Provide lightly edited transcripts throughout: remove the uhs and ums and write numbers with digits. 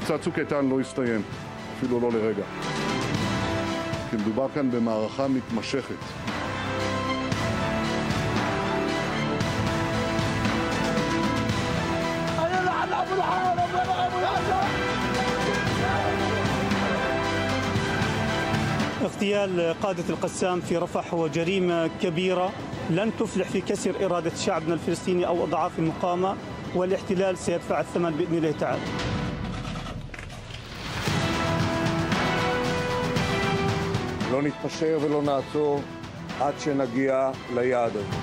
מבצע צוק איתן לא הסתיים, אפילו לא לרגע. כי מדובר כאן במערכה מתמשכת. اغتيال قادة القسام في رفح هو جريمة كبيرة لن تفلح في كسر إرادة شعبنا الفلسطيني أو أضعاف المقاومة، والاحتلال سيدفع الثمن بإذن الله تعالى. לא נתפשר ולא נעצור עד שנגיע ליעד הזה.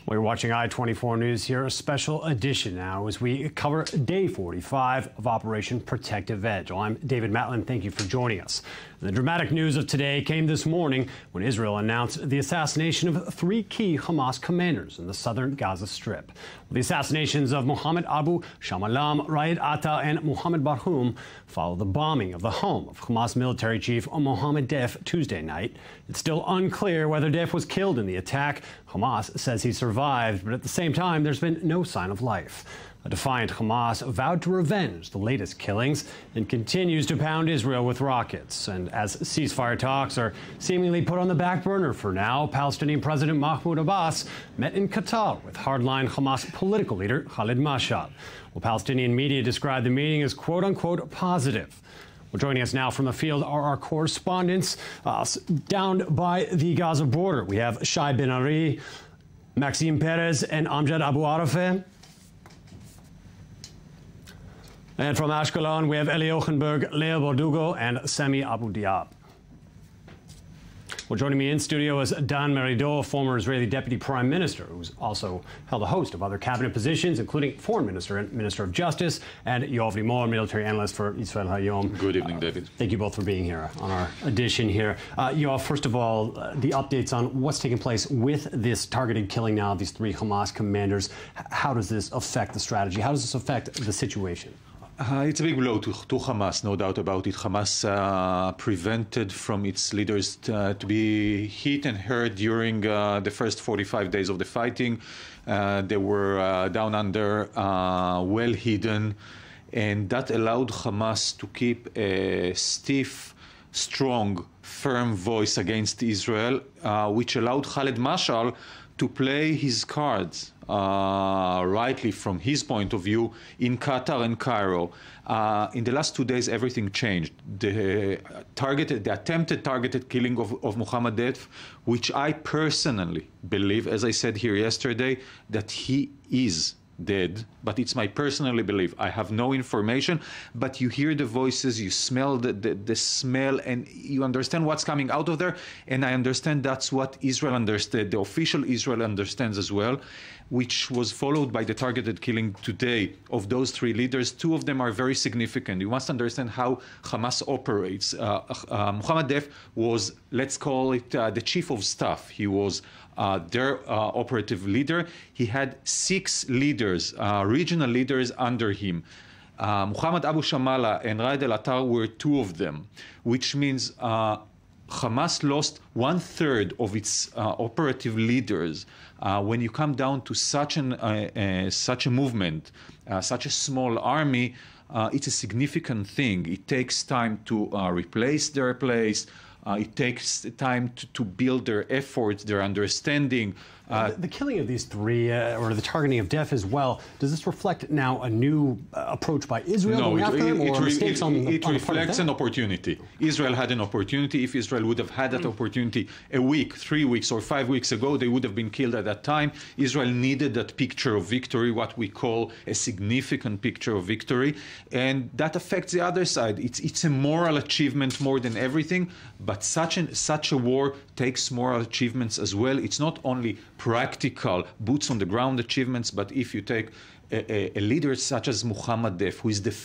Well, you're watching I-24 News here, a special edition now as we cover day 45 of Operation Protective Edge. Well, I'm David Matlin. Thank you for joining us. The dramatic news of today came this morning when Israel announced the assassination of 3 key Hamas commanders in the southern Gaza Strip. The assassinations of Mohammed Abu Shamalam, Raed Atta, and Mohammed Barhoum follow the bombing of the home of Hamas military chief Mohammed Deif Tuesday night. It's still unclear whether Deif was killed in the attack. Hamas says he survived, but at the same time, there's been no sign of life. A defiant Hamas vowed to revenge the latest killings and continues to pound Israel with rockets. And as ceasefire talks are seemingly put on the back burner for now, Palestinian President Mahmoud Abbas met in Qatar with hardline Hamas political leader Khalid Mashal. Well, Palestinian media described the meeting as quote-unquote positive. Well, joining us now from the field are our correspondents down by the Gaza border. We have Shai Ben Ari, Maxime Perez, and Amjad Abu Arafeh. And from Ashkelon, we have Eli Ochenberg, Lea Bordugo, and Sami Abu Diab. Well, joining me in studio is Dan Meridor, former Israeli deputy prime minister, who's also held a host of other cabinet positions, including foreign minister and minister of justice, and Yoav Limor, military analyst for Israel Hayom. Good evening, David. Thank you both for being here on our edition here. Yoav, first of all, the updates on what's taking place with this targeted killing now of these 3 Hamas commanders. How does this affect the strategy? How does this affect the situation? It's a big blow to Hamas, no doubt about it. Hamas prevented from its leaders to be hit and hurt during the first 45 days of the fighting. They were down under, well hidden, and that allowed Hamas to keep a stiff, strong, firm voice against Israel, which allowed Khalid Mashal to play his cards rightly from his point of view in Qatar and Cairo. In the last 2 days, everything changed. The attempted targeted killing of Mohammed Deif, which I personally believe, as I said here yesterday, that he is dead, but it's my personal belief. I have no information, but you hear the voices, you smell the smell, and you understand what's coming out of there, and I understand that's what Israel understood, the official Israel understands as well, which was followed by the targeted killing today of those 3 leaders. 2 of them are very significant. You must understand how Hamas operates. Mohammed Deif was, let's call it, the chief of staff. He was their operative leader. He had 6 leaders, regional leaders under him. Mohammed Abu Shamala and Raed al-Attar were 2 of them, which means Hamas lost 1/3 of its operative leaders. When you come down to such a movement, such a small army, it's a significant thing. It takes time to replace their place. It takes time to build their efforts, their understanding. The killing of these 3, or the targeting of Deif as well, does this reflect now a new approach by Israel? No, it reflects an opportunity. Israel had an opportunity. If Israel would have had that opportunity a week, 3 weeks, or 5 weeks ago, they would have been killed at that time. Israel needed that picture of victory, what we call a significant picture of victory, and that affects the other side. It's a moral achievement more than everything, but such a war takes moral achievements as well. It's not only practical, boots on the ground achievements, but if you take a leader such as Mohammed Deif, who is the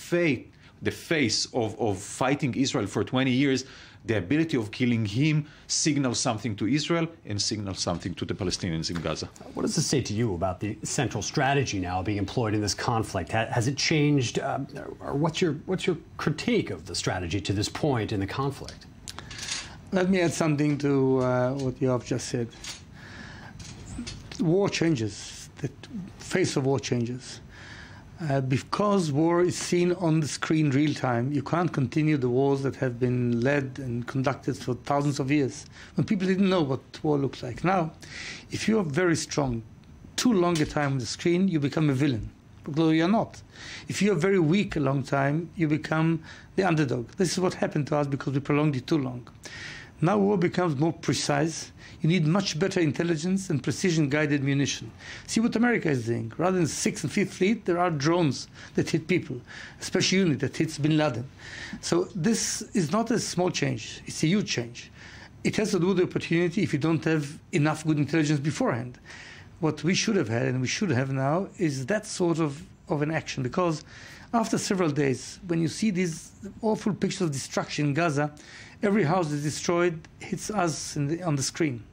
face of fighting Israel for 20 years, the ability of killing him signals something to Israel and signals something to the Palestinians in Gaza. What does this say to you about the central strategy now being employed in this conflict? Has it changed, or what's your critique of the strategy to this point in the conflict? Let me add something to what Yoav just said. War changes. The face of war changes. Because war is seen on the screen real time, you can't continue the wars that have been led and conducted for thousands of years, when people didn't know what war looks like. Now, if you are very strong, too long a time on the screen, you become a villain, although you're not. If you are very weak a long time, you become the underdog. This is what happened to us because we prolonged it too long. Now war becomes more precise. You need much better intelligence and precision-guided munition. See what America is doing. Rather than 6th and 5th Fleet, there are drones that hit people, a special unit that hits bin Laden. So this is not a small change. It's a huge change. It has to do with the opportunity if you don't have enough good intelligence beforehand. What we should have had, and we should have now, is that sort of an action. Because after several days, when you see these awful pictures of destruction in Gaza, every house that's destroyed hits us on the screen.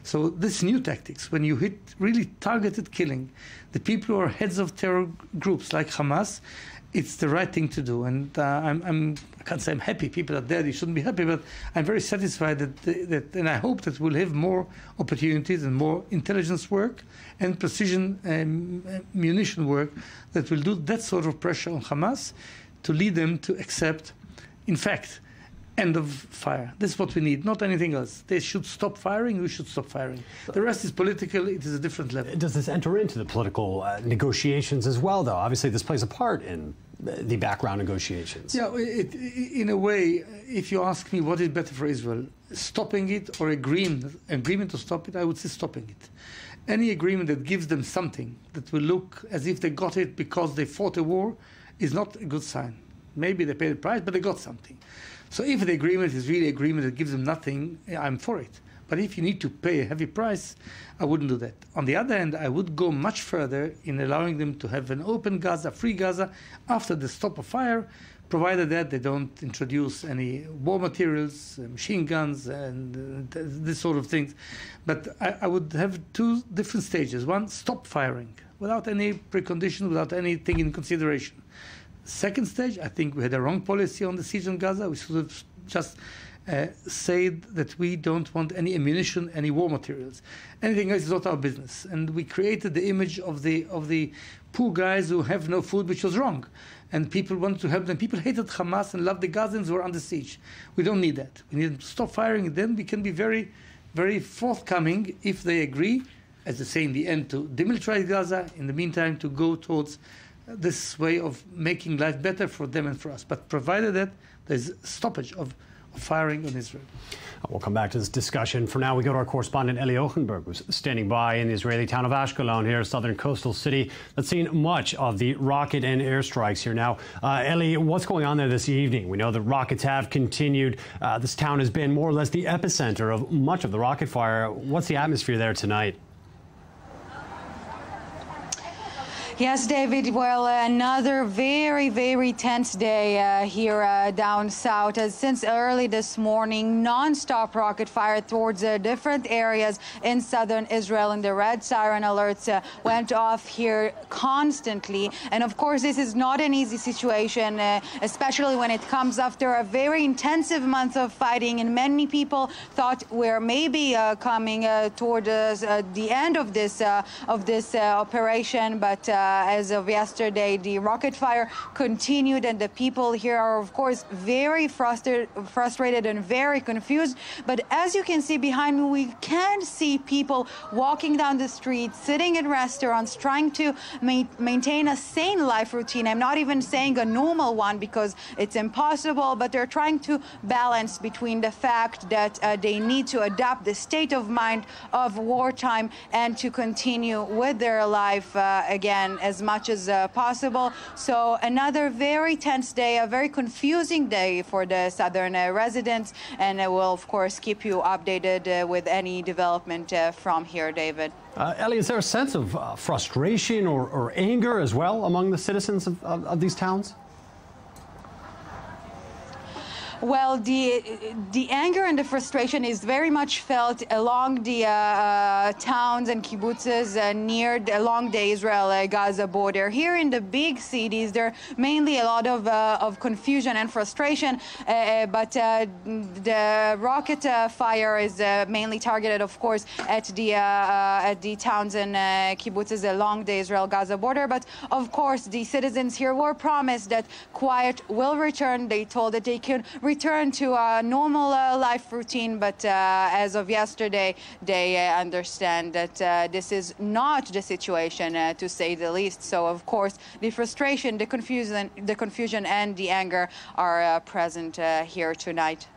So this new tactics, when you hit really targeted killing, the people who are heads of terror groups like Hamas, it's the right thing to do. And I can't say I'm happy people are dead, you shouldn't be happy, but I'm very satisfied that and I hope that we'll have more opportunities and more intelligence work and precision munition work that will do that sort of pressure on Hamas to lead them to accept, in fact, end of fire. This is what we need, not anything else. They should stop firing, we should stop firing. The rest is political, it is a different level. Does this enter into the political negotiations as well, though? Obviously, this plays a part in the background negotiations. Yeah, in a way, if you ask me what is better for Israel, stopping it or agreement to stop it, I would say stopping it. Any agreement that gives them something that will look as if they got it because they fought a war is not a good sign. Maybe they paid the price, but they got something. So if the agreement is really agreement that gives them nothing, I'm for it. But if you need to pay a heavy price, I wouldn't do that. On the other hand, I would go much further in allowing them to have an open Gaza, free Gaza, after the stop of fire, provided that they don't introduce any war materials, machine guns, and this sort of things. But I would have two different stages. One, stop firing, without any precondition, without anything in consideration. Second stage, I think we had a wrong policy on the siege on Gaza. We should have just said that we don't want any ammunition, any war materials. Anything else is not our business. And we created the image of the poor guys who have no food, which was wrong. And people wanted to help them. People hated Hamas and loved the Gazans who were under siege. We don't need that. We need them to stop firing. Then we can be very, very forthcoming if they agree, as they say in the end, to demilitarize Gaza. In the meantime, to go towards this way of making life better for them and for us. But provided that there's stoppage of firing on Israel. We'll come back to this discussion. For now, we go to our correspondent Eli Ochenberg, who's standing by in the Israeli town of Ashkelon here, a southern coastal city that's seen much of the rocket and airstrikes here. Now, Eli, what's going on there this evening? We know that rockets have continued. This town has been more or less the epicenter of much of the rocket fire. What's the atmosphere there tonight? Yes, David. Well, another very, very tense day here down south. Since early this morning, non-stop rocket fire towards different areas in southern Israel, and the red siren alerts went off here constantly. And of course, this is not an easy situation, especially when it comes after a very intensive month of fighting. And many people thought we're maybe coming toward the end of this operation, but as of yesterday, the rocket fire continued, and the people here are, of course, very frustrated and very confused. But as you can see behind me, we can see people walking down the street, sitting in restaurants, trying to maintain a sane life routine. I'm not even saying a normal one because it's impossible, but they're trying to balance between the fact that they need to adapt the state of mind of wartime and to continue with their life again as much as possible. So another very tense day, a very confusing day for the southern residents, and I will of course keep you updated with any development from here, David. Eli, is there a sense of frustration or anger as well among the citizens of these towns? Well, the anger and the frustration is very much felt along the towns and kibbutzes along the Israel-Gaza border. Here in the big cities, there are mainly a lot of confusion and frustration, but the rocket fire is mainly targeted, of course, at the towns and kibbutzes along the Israel-Gaza border. But of course, the citizens here were promised that quiet will return. They told that they can return to a normal life routine, but as of yesterday, they understand that this is not the situation, to say the least. So, of course, the frustration, the confusion, and the anger are present here tonight.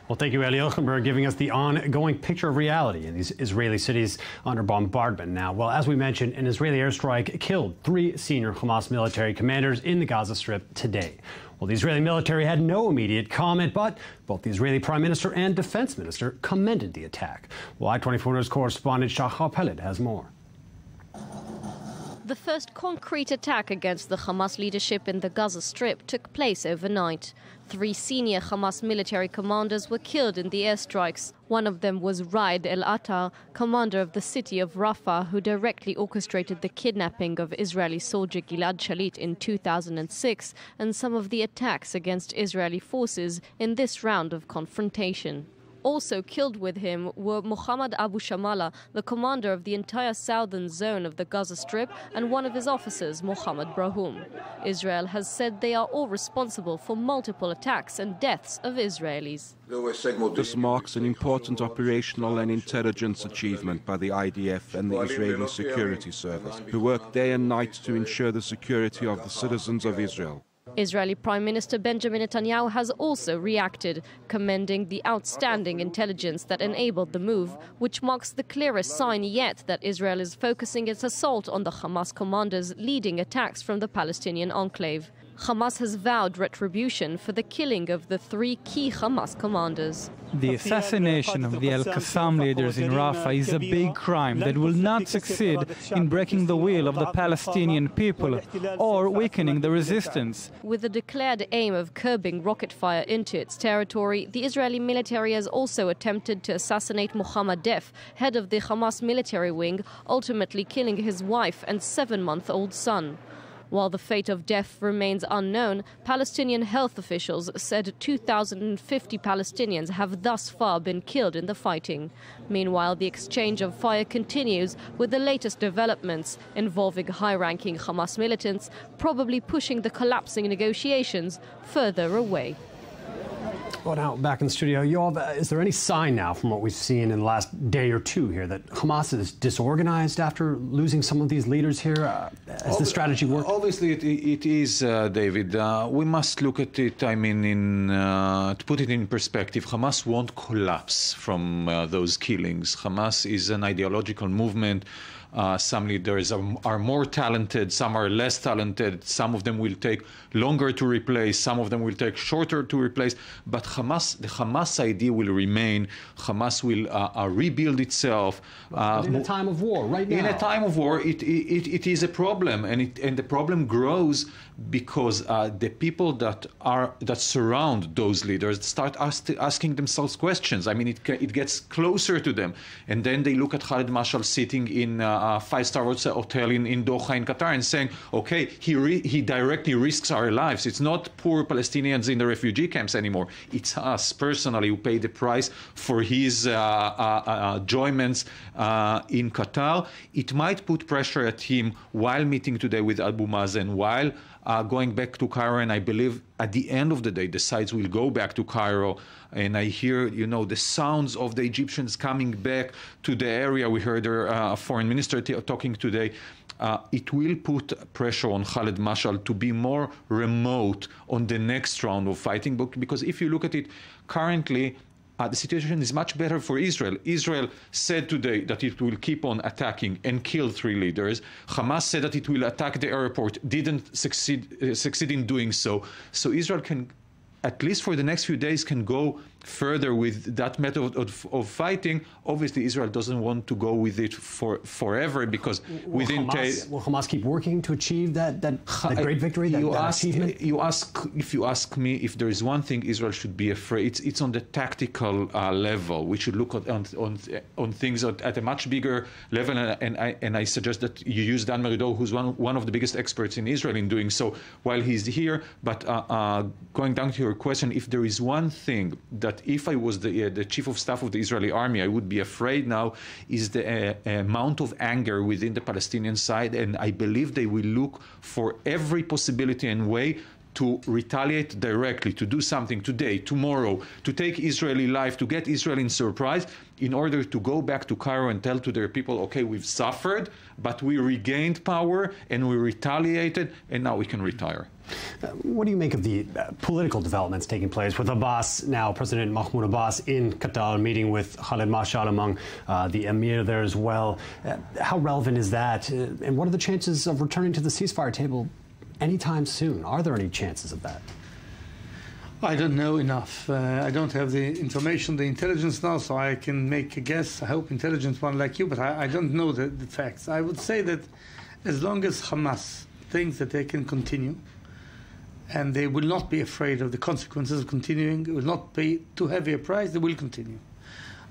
Well, thank you, Eli Ochenberg, giving us the ongoing picture of reality in these Israeli cities under bombardment now. Well, as we mentioned, an Israeli airstrike killed 3 senior Hamas military commanders in the Gaza Strip today. Well, the Israeli military had no immediate comment, but both the Israeli Prime Minister and Defense Minister commended the attack. Well, I-24 News correspondent Shachar Peled has more. The first concrete attack against the Hamas leadership in the Gaza Strip took place overnight. 3 senior Hamas military commanders were killed in the airstrikes. One of them was Raed El-Attar, commander of the city of Rafah, who directly orchestrated the kidnapping of Israeli soldier Gilad Shalit in 2006 and some of the attacks against Israeli forces in this round of confrontation. Also killed with him were Mohammed Abu Shamala, the commander of the entire southern zone of the Gaza Strip, and one of his officers, Mohammed Brahum. Israel has said they are all responsible for multiple attacks and deaths of Israelis. This marks an important operational and intelligence achievement by the IDF and the Israeli Security Service, who work day and night to ensure the security of the citizens of Israel. Israeli Prime Minister Benjamin Netanyahu has also reacted, commending the outstanding intelligence that enabled the move, which marks the clearest sign yet that Israel is focusing its assault on the Hamas commanders leading attacks from the Palestinian enclave. Hamas has vowed retribution for the killing of the 3 key Hamas commanders. The assassination of the Al-Qassam leaders in Rafah is a big crime that will not succeed in breaking the will of the Palestinian people or weakening the resistance. With the declared aim of curbing rocket fire into its territory, the Israeli military has also attempted to assassinate Mohammad Def, head of the Hamas military wing, ultimately killing his wife and 7-month-old son. While the fate of Def remains unknown, Palestinian health officials said 2,050 Palestinians have thus far been killed in the fighting. Meanwhile, the exchange of fire continues, with the latest developments involving high-ranking Hamas militants probably pushing the collapsing negotiations further away. Well, now, back in the studio, Yoav, is there any sign now from what we've seen in the last day or two here that Hamas is disorganized after losing some of these leaders here? Has the strategy worked? Obviously, it is, David. We must look at it, I mean, to put it in perspective, Hamas won't collapse from those killings. Hamas is an ideological movement. Some leaders are more talented, some are less talented, some of them will take longer to replace, some of them will take shorter to replace, but the Hamas idea will remain. Hamas will rebuild itself. In a time of war, right now. In a time of war, it is a problem, and the problem grows because the people that surround those leaders start asking themselves questions. I mean, it gets closer to them, and then they look at Khaled Mashal sitting in a 5-star hotel in Doha in Qatar and saying, okay, he directly risks our lives. It's not poor Palestinians in the refugee camps anymore. It's us personally who pay the price for his enjoyments in Qatar. It might put pressure at him while meeting today with Abu Mazen, while going back to Cairo, and I believe at the end of the day, the sides will go back to Cairo. And I hear, the sounds of the Egyptians coming back to the area. We heard their foreign minister talking today. It will put pressure on Khaled Mashal to be more remote on the next round of fighting. Because if you look at it currently, the situation is much better for Israel. Israel said today that it will keep on attacking and kill 3 leaders. Hamas said that it will attack the airport, didn't succeed in doing so. So Israel can at least for the next few days, can go further with that method of fighting. Obviously, Israel doesn't want to go with it forever, because will Hamas keep working to achieve that great victory, that achievement? If you ask me, if there is one thing Israel should be afraid, it's on the tactical level. We should look on things at a much bigger level, and I suggest that you use Dan Meridor, who's one of the biggest experts in Israel, in doing so while he's here. But going down to your question, if there is one thing that if I was the chief of staff of the Israeli army, I would be afraid now, is the amount of anger within the Palestinian side, and I believe they will look for every possibility and way to retaliate directly, to do something today, tomorrow, to take Israeli life, to get Israel in surprise, in order to go back to Cairo and tell to their people, okay, we've suffered, but we regained power and we retaliated, and now we can retire. What do you make of the political developments taking place with Abbas, now President Mahmoud Abbas, in Qatar, meeting with Khaled Mashal among the emir there as well? How relevant is that? And what are the chances of returning to the ceasefire table anytime soon? Are there any chances of that? I don't know enough. I don't have the information, the intelligence now, so I can make a guess. I hope intelligent one like you, but I don't know the facts. I would say that as long as Hamas thinks that they can continue, and they will not be afraid of the consequences of continuing, it will not pay too heavy a price, they will continue.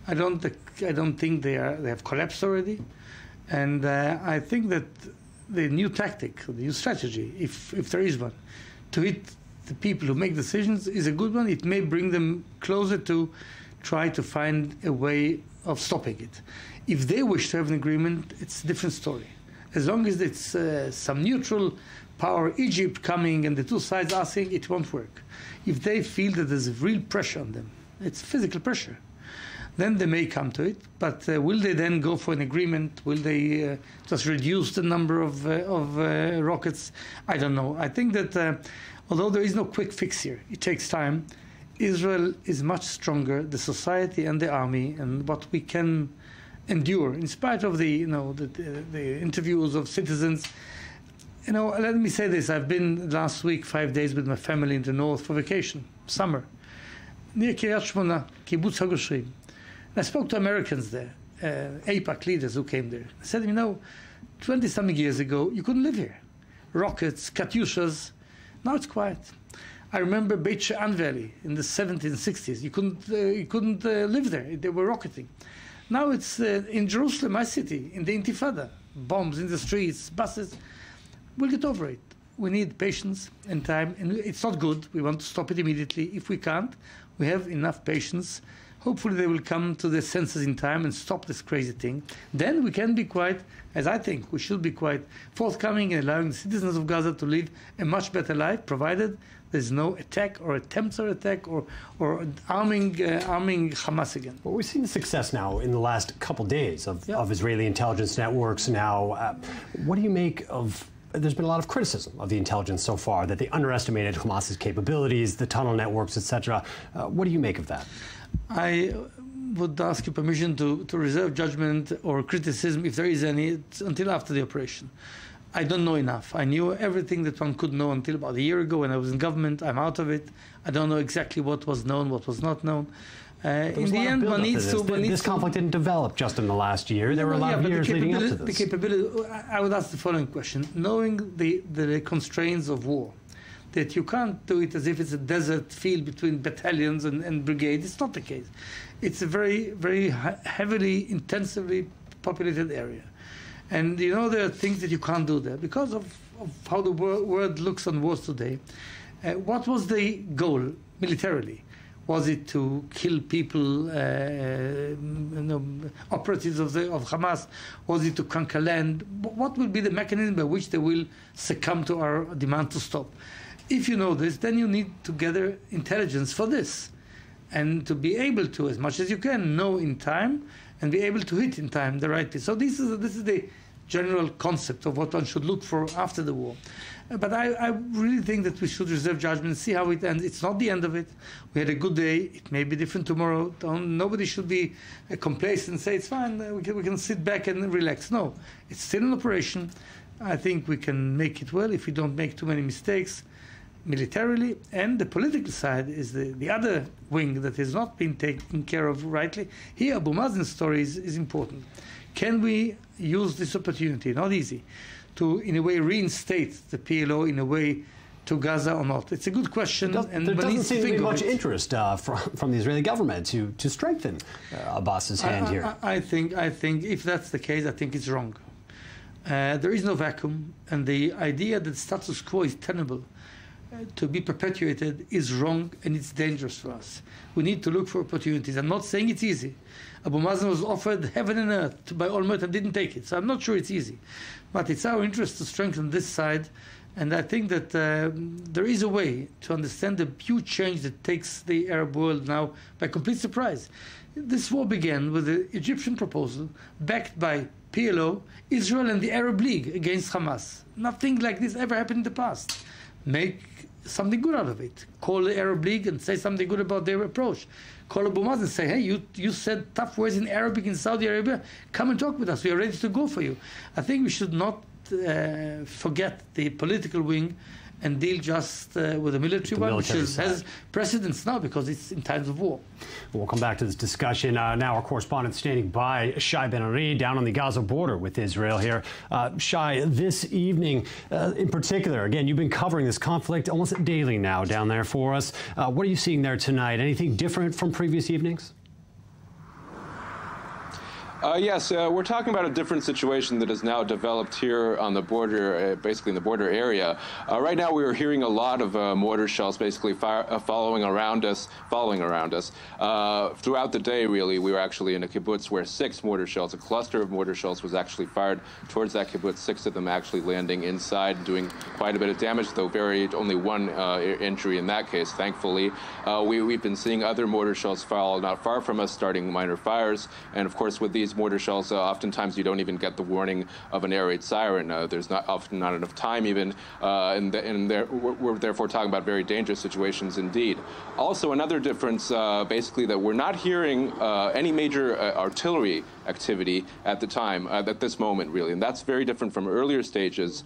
I don't think they have collapsed already, and I think that the new tactic, the new strategy, if there is one, to hit the people who make decisions is a good one. It may bring them closer to try to find a way of stopping it. If they wish to have an agreement, it's a different story. As long as it's some neutral power, Egypt coming and the two sides asking, it won't work. If they feel that there's real pressure on them, it's physical pressure, then they may come to it. But will they then go for an agreement? Will they just reduce the number of rockets? I don't know. I think that although there is no quick fix here, it takes time. Israel is much stronger, the society and the army, and what we can endure, in spite of the interviews of citizens. Let me say this. I've been last week 5 days with my family in the north for vacation, summer, near Kiryat Shmona, Kibbutz HaGoshrim. I spoke to Americans there, AIPAC leaders who came there. I said, 20-something years ago, you couldn't live here. Rockets, Katyushas, now it's quiet. I remember Beit She'an Valley in the 70s and 60s. You couldn't live there. They were rocketing. Now it's in Jerusalem, my city, in the Intifada. Bombs in the streets, buses. We'll get over it. We need patience and time. And it's not good. We want to stop it immediately. If we can't, we have enough patience. Hopefully they will come to their senses in time and stop this crazy thing. Then we can be quite, as I think, we should be quite forthcoming in allowing the citizens of Gaza to live a much better life, provided there's no attack or attempts at attack or arming Hamas again. Well, we've seen the success now in the last couple days of Israeli intelligence networks now. What do you make of... There's been a lot of criticism of the intelligence so far, that they underestimated Hamas's capabilities, the tunnel networks, etc. What do you make of that? I would ask you permission to reserve judgment or criticism, if there is any, until after the operation. I don't know enough. I knew everything that one could know until about a year ago when I was in government. I'm out of it. I don't know exactly what was known, what was not known. In the end, one needs to... This conflict didn't develop just in the last year. There were a lot of years leading up to this. The capability... I would ask the following question. Knowing the constraints of war, that you can't do it as if it's a desert field between battalions and brigades. It's not the case. It's a very, very heavily, intensively populated area. And there are things that you can't do there because of how the world looks on wars today. What was the goal militarily? Was it to kill people, operatives of Hamas? Was it to conquer land? What will be the mechanism by which they will succumb to our demand to stop? If you know this, then you need to gather intelligence for this, and to be able to, as much as you can, know in time and be able to hit in time the right place. So this is the general concept of what one should look for after the war. But I really think that we should reserve judgment and see how it ends. It's not the end of it. We had a good day. It may be different tomorrow. Nobody should be complacent and say, it's fine, we can sit back and relax. No, it's still an operation. I think we can make it well if we don't make too many mistakes. militarily, and the political side is the other wing that has not been taken care of rightly. Here, Abu Mazen's story is important. Can we use this opportunity, not easy, to, in a way, reinstate the PLO in a way to Gaza or not? It's a good question. There doesn't seem to be much interest from the Israeli government to strengthen Abbas's hand here. I think if that's the case, I think it's wrong. There is no vacuum, and the idea that status quo is tenable to be perpetuated is wrong, and it's dangerous for us. We need to look for opportunities. I'm not saying it's easy. Abu Mazen was offered heaven and earth by Olmert and didn't take it, so I'm not sure it's easy. But it's our interest to strengthen this side, and I think that there is a way to understand the huge change that takes the Arab world now by complete surprise. This war began with the Egyptian proposal backed by PLO, Israel, and the Arab League against Hamas. Nothing like this ever happened in the past. Make something good out of it. Call the Arab League and say something good about their approach. Call Abu Mazen and say, hey, you said tough words in Arabic in Saudi Arabia. Come and talk with us. We are ready to go for you. I think we should not forget the political wing and deal just with the military one, which has precedence now because it's in times of war. We'll come back to this discussion. Now our correspondent standing by, Shai Ben-Ari, down on the Gaza border with Israel here. Shai, this evening in particular, again, you've been covering this conflict almost daily now down there for us. What are you seeing there tonight? Anything different from previous evenings? Yes, we're talking about a different situation that has now developed here on the border, basically in the border area. Right now, we are hearing a lot of mortar shells basically following around us. Throughout the day, really, we were actually in a kibbutz where 6 mortar shells, a cluster of mortar shells, was actually fired towards that kibbutz. 6 of them actually landing inside, doing quite a bit of damage, though only 1 injury in that case, thankfully. We've been seeing other mortar shells fall not far from us, starting minor fires, and of course, with these mortar shells, oftentimes you don't even get the warning of an air raid siren. There's often not enough time even, and we're therefore talking about very dangerous situations indeed. Also, another difference, basically, that we're not hearing any major artillery activity at the time, at this moment, really. And that's very different from earlier stages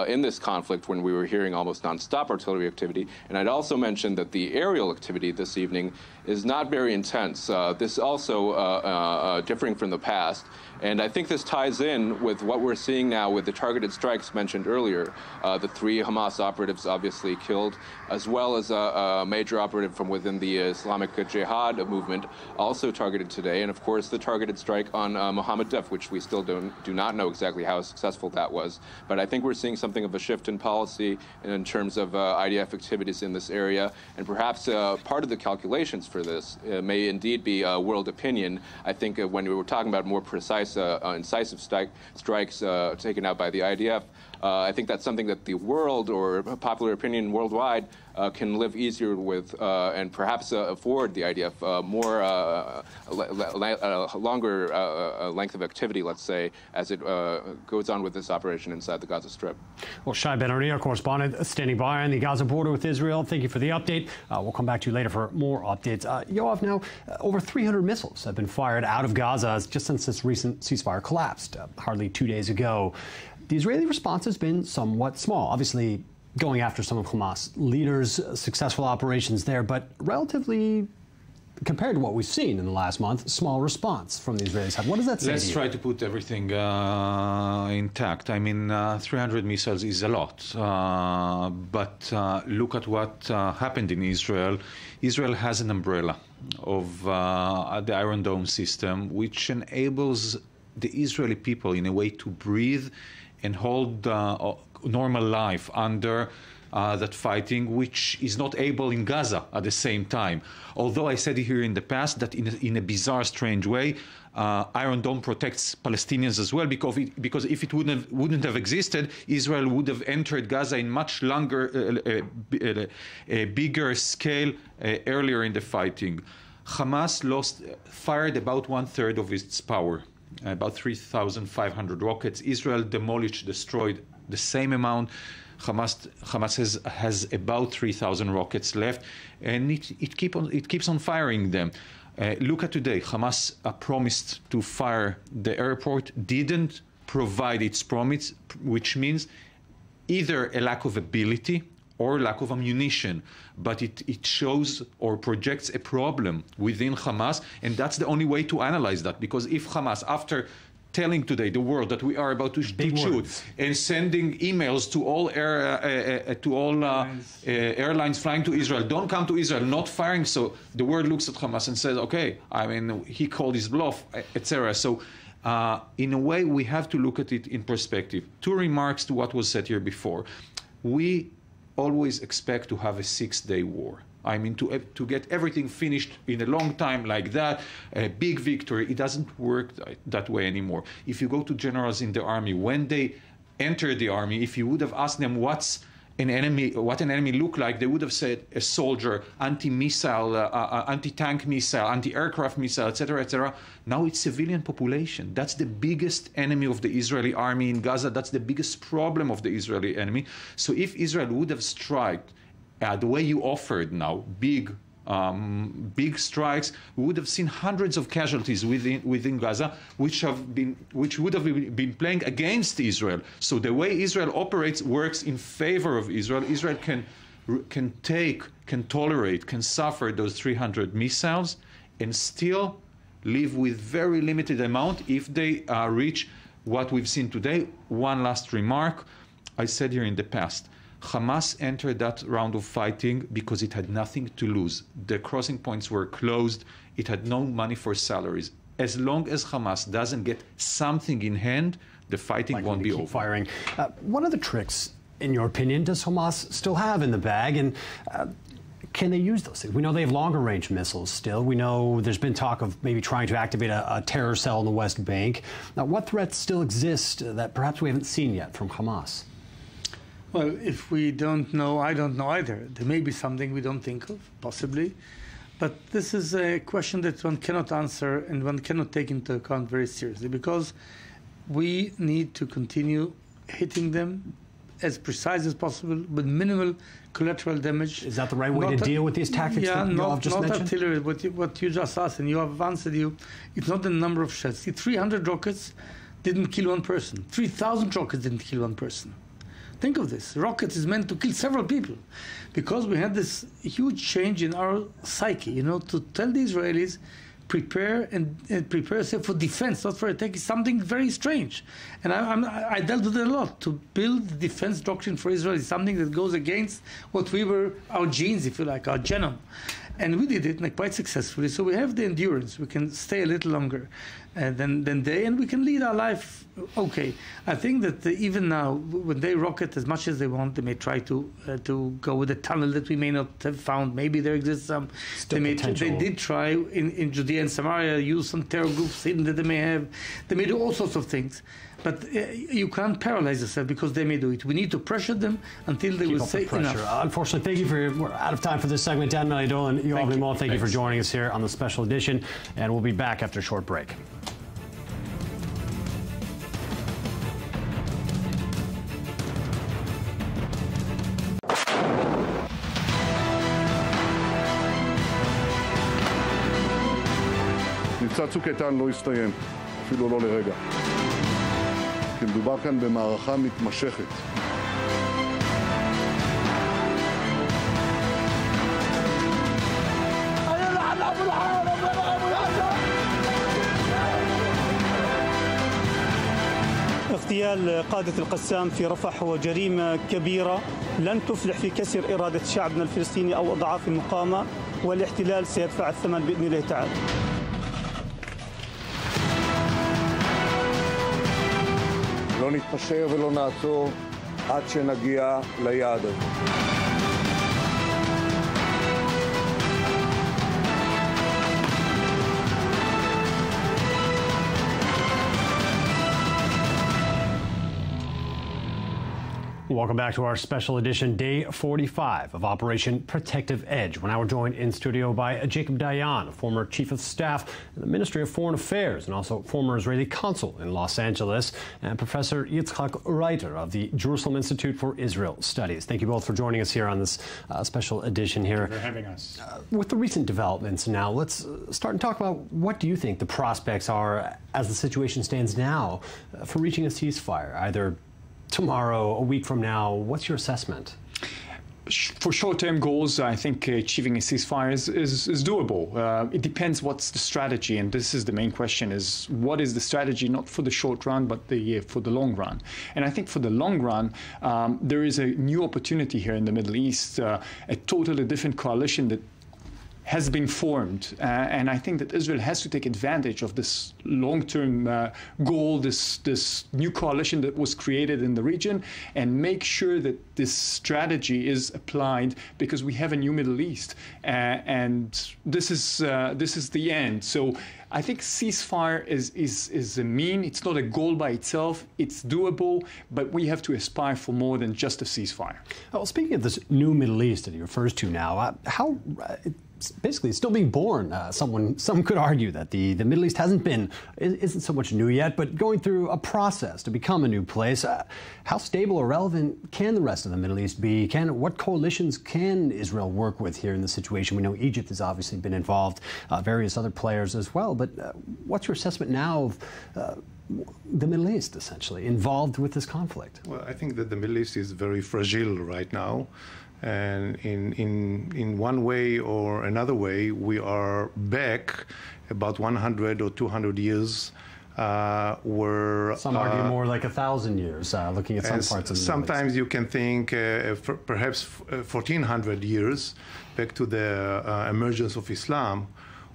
in this conflict when we were hearing almost nonstop artillery activity. And I'd also mention that the aerial activity this evening is not very intense. This also differing from the past. And I think this ties in with what we're seeing now with the targeted strikes mentioned earlier. The 3 Hamas operatives obviously killed, as well as a major operative from within the Islamic Jihad movement also targeted today. And of course, the targeted strike on Mohammed Def, which we still do not know exactly how successful that was. But I think we're seeing something of a shift in policy in terms of IDF activities in this area. And perhaps part of the calculations for this may indeed be world opinion. I think when we were talking about more precise, incisive strikes taken out by the IDF, I think that's something that the world or popular opinion worldwide can live easier with and perhaps afford the IDF longer length of activity, let's say, as it goes on with this operation inside the Gaza Strip. Well, Shai Ben-Ari, our correspondent, standing by on the Gaza border with Israel. Thank you for the update. We'll come back to you later for more updates. Yoav, now, over 300 missiles have been fired out of Gaza just since this recent ceasefire collapsed hardly 2 days ago. The Israeli response has been somewhat small, obviously going after some of Hamas leaders, successful operations there, but relatively, compared to what we've seen in the last month, small response from the Israelis. What does that say to you? Let's try to put everything intact. I mean, 300 missiles is a lot, but look at what happened in Israel. Israel has an umbrella of the Iron Dome system, which enables the Israeli people, in a way, to breathe and hold normal life under that fighting, which is not able in Gaza at the same time. Although I said here in the past that in a bizarre, strange way, Iron Dome protects Palestinians as well, because if it wouldn't have existed, Israel would have entered Gaza in much longer, a bigger scale earlier in the fighting. Hamas fired about 1/3 of its power. About 3,500 rockets. Israel demolished, destroyed the same amount. Hamas has about 3,000 rockets left, and it keeps on firing them. Look at today. Hamas promised to fire the airport, didn't provide its promise, which means either a lack of ability or lack of ammunition, but it shows or projects a problem within Hamas, and that's the only way to analyze that. Because if Hamas, after telling today the world that we are about to shoot and sending emails to all airlines flying to Israel, don't come to Israel, not firing, so the world looks at Hamas and says, okay, I mean, he called his bluff, etc. So in a way, we have to look at it in perspective. Two remarks to what was said here before. We always expect to have a 6-day war. I mean, to get everything finished in a long time like that, a big victory, it doesn't work that way anymore. If you go to generals in the army, when they enter the army, if you would have asked them what an enemy looked like, they would have said a soldier, anti-missile, anti-tank missile, anti-aircraft missile, etc., etc. Now it's civilian population. That's the biggest enemy of the Israeli army in Gaza. That's the biggest problem of the Israeli enemy. So if Israel would have struck the way you offered now, big strikes, we would have seen hundreds of casualties within Gaza, which would have been playing against Israel. So the way Israel operates works in favor of Israel. Israel can tolerate, can suffer those 300 missiles, and still live with very limited amount if they reach what we've seen today. One last remark. I said here in the past, Hamas entered that round of fighting because it had nothing to lose. The crossing points were closed. It had no money for salaries. As long as Hamas doesn't get something in hand, the fighting won't be over. Firing. What other tricks, in your opinion, does Hamas still have in the bag? And can they use those things? We know they have longer-range missiles still. We know there's been talk of maybe trying to activate a terror cell in the West Bank. Now, what threats still exist that perhaps we haven't seen yet from Hamas? Well, if we don't know, I don't know either. There may be something we don't think of, possibly. But this is a question that one cannot answer and one cannot take into account very seriously, because we need to continue hitting them as precise as possible with minimal collateral damage. Is that the right way to deal with these tactics that you have just mentioned? Artillery. What you just asked, and you have answered it's not the number of shells. See, 300 rockets didn't kill one person. 3,000 rockets didn't kill one person. Think of this. Rocket is meant to kill several people, because we had this huge change in our psyche, to tell the Israelis, prepare and prepare yourself for defense, not for attack, is something very strange. And I dealt with it a lot. To build the defense doctrine for Israel is something that goes against what we were, our genes, if you like, our genome. And we did it quite successfully. So we have the endurance. We can stay a little longer than they, and we can lead our life okay. I think that even now, when they rocket as much as they want, they may try to go with a tunnel that we may not have found. Maybe there exists some. They did try in Judea and Samaria, use some terror groups hidden that they may have. They may do all sorts of things. But you can't paralyze yourself because they may do it. We need to pressure them until they will say enough. Unfortunately, thank you we're out of time for this segment. Dan Melidol and Yoav Limon, thank you for joining us here on the special edition. And we'll be back after a short break. מבצע צוק איתן לא הסתיים, אפילו לא לרגע. כי מדובר כאן במערכה מתמשכת. اغتيال قادة القسام في رفح هو جريمة كبيرة لن تفلح في كسر إرادة شعبنا الفلسطيني أو أضعاف المقاومة، والاحتلال سيدفع الثمن بإذن الله تعالى. לא נתפשר ולא נעצור עד שנגיע ליעד הזה. Welcome back to our special edition, day 45 of Operation Protective Edge. We're now joined in studio by Jacob Dayan, former chief of staff in the Ministry of Foreign Affairs and also former Israeli consul in Los Angeles, and Professor Yitzhak Reiter of the Jerusalem Institute for Israel Studies. Thank you both for joining us here on this special edition here. Thank you for having us. With the recent developments now, let's start and talk about what do you think the prospects are as the situation stands now for reaching a ceasefire, either tomorrow, a week from now. What's your assessment? For short-term goals, I think achieving a ceasefire is doable. It depends what's the strategy, and this is the main question: is what is the strategy, not for the short run, but for the long run. And I think for the long run, there is a new opportunity here in the Middle East, a totally different coalition that has been formed, and I think that Israel has to take advantage of this long-term goal, this new coalition that was created in the region, and make sure that this strategy is applied, because we have a new Middle East, and this is the end. So I think ceasefire is a mean. It's not a goal by itself. It's doable, but we have to aspire for more than just a ceasefire. Well, speaking of this new Middle East that he refers to now, how basically it's still being born. Some could argue that the Middle East isn't so much new yet, but going through a process to become a new place. How stable or relevant can the rest of the Middle East be? What coalitions can Israel work with here in the situation? We know Egypt has obviously been involved, various other players as well. But what's your assessment now of the Middle East, essentially, involved with this conflict? Well, I think that the Middle East is very fragile right now. And in one way or another way, we are back about 100 or 200 years where... Some argue more like 1,000 years, looking at some parts of the Middle East. Sometimes you can think perhaps 1,400 years back to the emergence of Islam,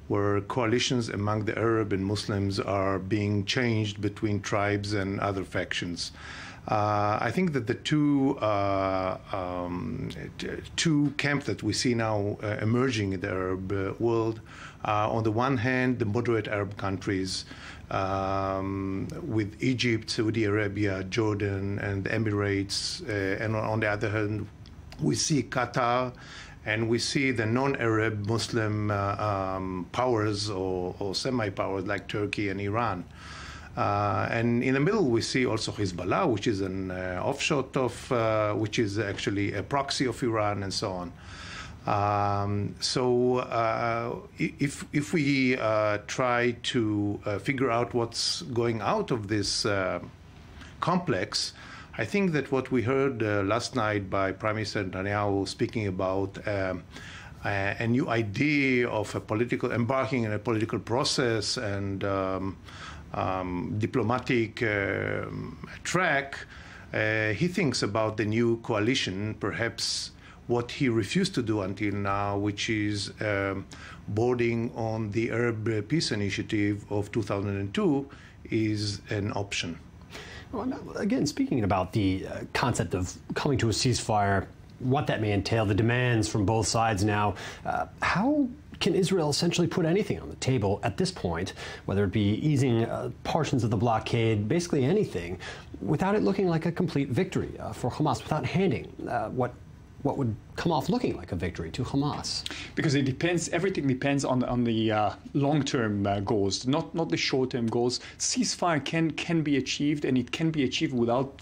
where coalitions among the Arab and Muslims are being changed between tribes and other factions. I think that the two camps that we see now emerging in the Arab world are, on the one hand, the moderate Arab countries with Egypt, Saudi Arabia, Jordan, and the Emirates, and on the other hand, we see Qatar, and we see the non-Arab Muslim powers or semi-powers like Turkey and Iran. And in the middle, we see also Hezbollah, which is an offshoot of, which is actually a proxy of Iran, and so on. If we try to figure out what's going out of this complex, I think that what we heard last night by Prime Minister Netanyahu speaking about a new idea of embarking in a political process and diplomatic track, he thinks about the new coalition, perhaps what he refused to do until now, which is boarding on the Arab Peace Initiative of 2002 is an option. Well, again, speaking about the concept of coming to a ceasefire, what that may entail, the demands from both sides now, how can Israel essentially put anything on the table at this point, whether it be easing portions of the blockade, basically anything, without it looking like a complete victory for Hamas, without handing what would come off looking like a victory to Hamas? Because it depends. Everything depends on the long-term goals, not the short-term goals. Ceasefire can be achieved, and it can be achieved without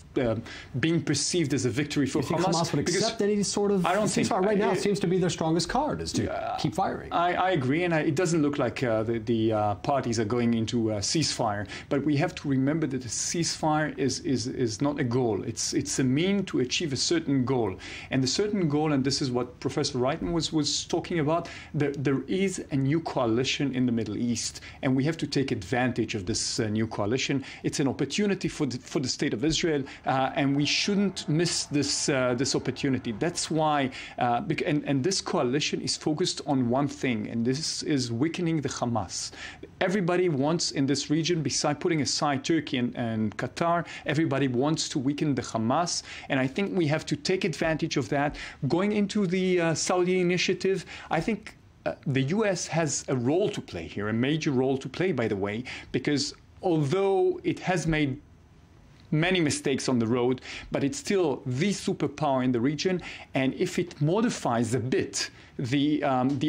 being perceived as a victory for Hamas. You think Hamas would accept any sort of ceasefire? Right now, it seems to be their strongest card, is to keep firing. I agree, and it doesn't look like the parties are going into a ceasefire. But we have to remember that a ceasefire is not a goal. It's a mean to achieve a certain goal, and the certain goal, and this is what Professor Reitman was talking about, there is a new coalition in the Middle East, and we have to take advantage of this new coalition. It's an opportunity for the State of Israel, and we shouldn't miss this opportunity. That's why, and this coalition is focused on one thing, and this is weakening the Hamas. Everybody wants in this region, besides putting aside Turkey and Qatar, everybody wants to weaken the Hamas, and I think we have to take advantage of that. Going into the Saudi initiative, I think the U.S. has a role to play here, a major role to play, by the way, because although it has made many mistakes on the road, but it's still the superpower in the region, and if it modifies a bit the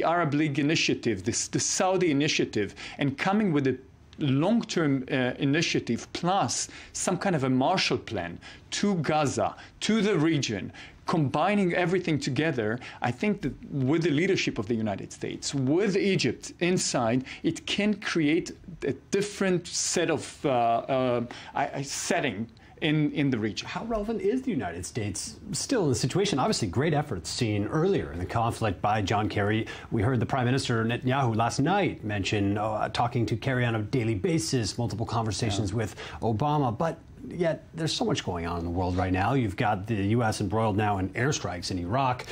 Arab League initiative, the Saudi initiative, and coming with a long-term initiative plus some kind of a Marshall Plan to Gaza, to the region, combining everything together, I think that with the leadership of the United States, with Egypt inside, it can create a different set of setting in the region. How relevant is the United States still in the situation? Obviously, great efforts seen earlier in the conflict by John Kerry. We heard the Prime Minister Netanyahu last night mention talking to Kerry on a daily basis, multiple conversations with Obama, but yet there's so much going on in the world right now. You've got the U.S. embroiled now in airstrikes in Iraq,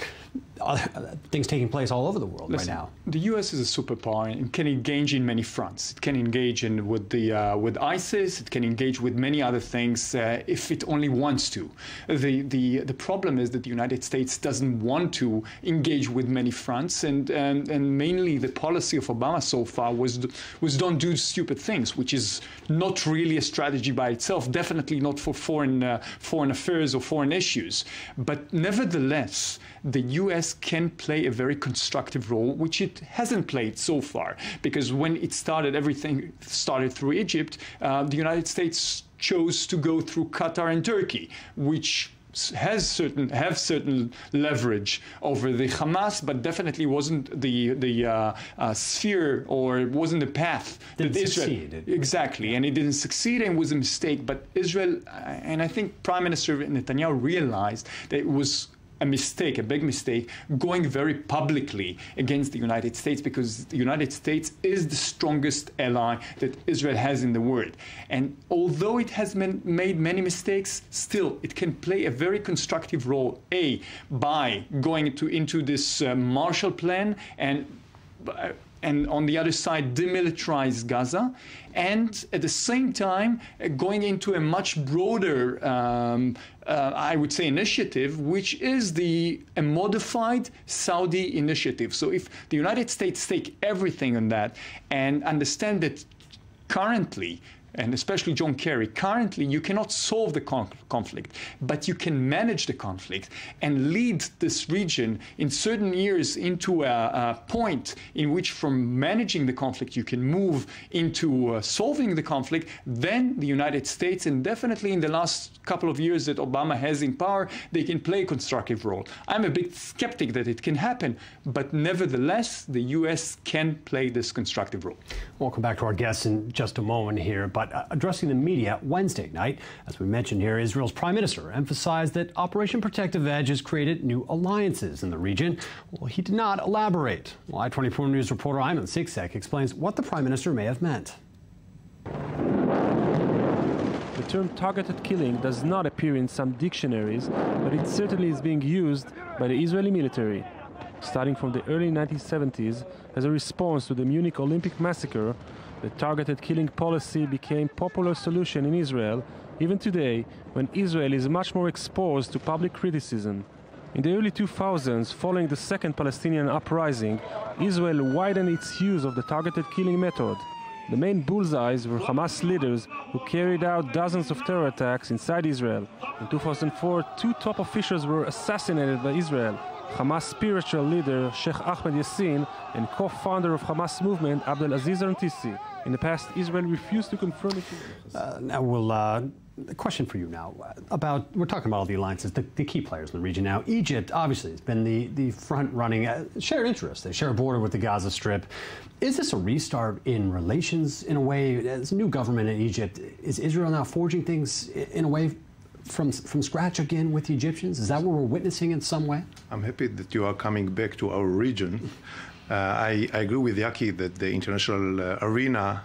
things taking place all over the world right now. The U.S. is a superpower and can engage in many fronts. It can engage with ISIS. It can engage with many other things if it only wants to. The problem is that the United States doesn't want to engage with many fronts, and mainly the policy of Obama so far was don't do stupid things, which is not really a strategy by itself. Definitely not for foreign affairs or foreign issues. But nevertheless, the U.S. can play a very constructive role, which it hasn't played so far. Because when it started, everything started through Egypt. The United States chose to go through Qatar and Turkey, which have certain leverage over the Hamas, but definitely wasn't the sphere, or wasn't the path that Israel succeed. Exactly, and it didn't succeed, and it was a mistake. But Israel, and I think Prime Minister Netanyahu realized that it was a mistake, a big mistake, going very publicly against the United States, because the United States is the strongest ally that Israel has in the world. And although it has made many mistakes, still it can play a very constructive role, by going into this Marshall Plan, and on the other side, demilitarize Gaza, and at the same time, going into a much broader, I would say, initiative, which is a modified Saudi initiative. So if the United States take everything on that and understand that currently, and especially John Kerry, currently you cannot solve the conflict, but you can manage the conflict and lead this region in certain years into a point in which from managing the conflict you can move into solving the conflict, then the United States, and definitely in the last couple of years that Obama has in power, they can play a constructive role. I'm a bit skeptic that it can happen, but nevertheless, the U.S. can play this constructive role. We'll come back to our guests in just a moment here, but addressing the media Wednesday night, as we mentioned here, Israel's Prime Minister emphasized that Operation Protective Edge has created new alliances in the region. Well, he did not elaborate. Well, I-24 News reporter Ayman Siksek explains what the Prime Minister may have meant. The term targeted killing does not appear in some dictionaries, but it certainly is being used by the Israeli military. Starting from the early 1970s, as a response to the Munich Olympic massacre, the targeted killing policy became a popular solution in Israel, even today, when Israel is much more exposed to public criticism. In the early 2000s, following the second Palestinian uprising, Israel widened its use of the targeted killing method. The main bullseyes were Hamas leaders who carried out dozens of terror attacks inside Israel. In 2004, 2 top officials were assassinated by Israel: Hamas spiritual leader Sheikh Ahmed Yassin and co-founder of Hamas movement Abdel Aziz Rantisi. In the past, Israel refused to confirm it. Now we'll a question for you now about, we're talking about all the alliances, the key players in the region now. Egypt obviously has been the front-running, shared interest. They share a border with the Gaza Strip. Is this a restart in relations in a way? As a new government in Egypt, is Israel now forging things in a way from scratch again with the Egyptians? Is that what we're witnessing in some way? I'm happy that you are coming back to our region. I agree with Yaki that the international arena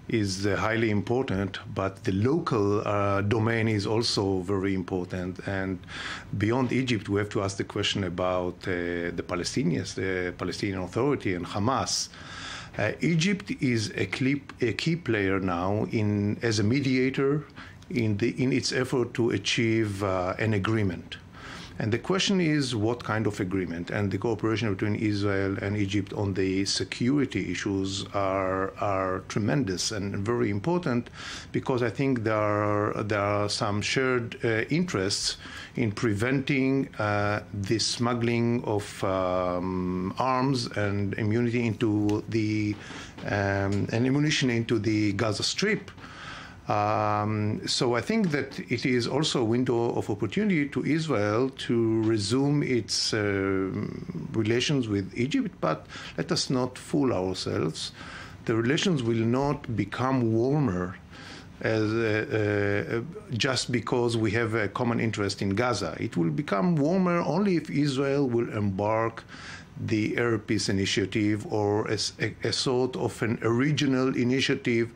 is highly important, but the local domain is also very important. And beyond Egypt, we have to ask the question about the Palestinians, the Palestinian Authority and Hamas. Egypt is a key player now as a mediator in its effort to achieve an agreement. And the question is, what kind of agreement? And the cooperation between Israel and Egypt on the security issues are tremendous and very important, because I think there are some shared interests in preventing the smuggling of arms and ammunition into the Gaza Strip. So I think that it is also a window of opportunity to Israel to resume its relations with Egypt, but let us not fool ourselves. The relations will not become warmer just because we have a common interest in Gaza. It will become warmer only if Israel will embark the Arab Peace Initiative or a sort of a regional initiative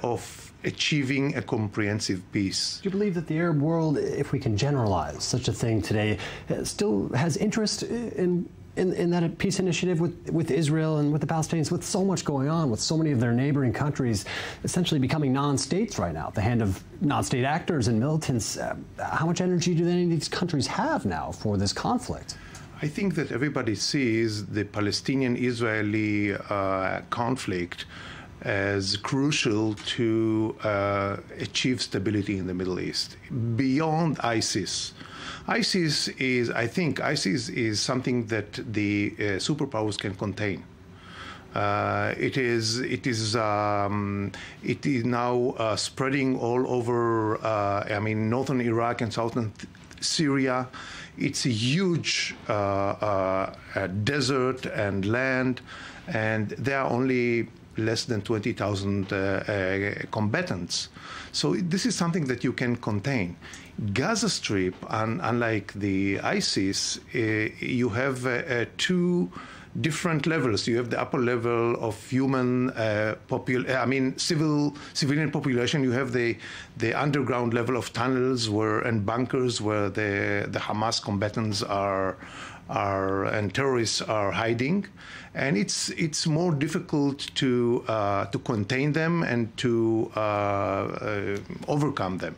of achieving a comprehensive peace. Do you believe that the Arab world, if we can generalize such a thing today, still has interest in that peace initiative with Israel and with the Palestinians, with so much going on, with so many of their neighboring countries essentially becoming non-states right now at the hand of non-state actors and militants? How much energy do any of these countries have now for this conflict? I think that everybody sees the Palestinian-Israeli conflict as crucial to achieve stability in the Middle East, beyond ISIS. I think ISIS is something that the superpowers can contain. It is now spreading all over, northern Iraq and southern Syria. It's a huge desert and land, and there are only less than 20,000 combatants. So this is something that you can contain. Gaza Strip, unlike the ISIS, you have two different levels. You have the upper level of human civilian population. You have the underground level of tunnels and bunkers where the Hamas combatants and terrorists are hiding, and it's more difficult to contain them and to overcome them.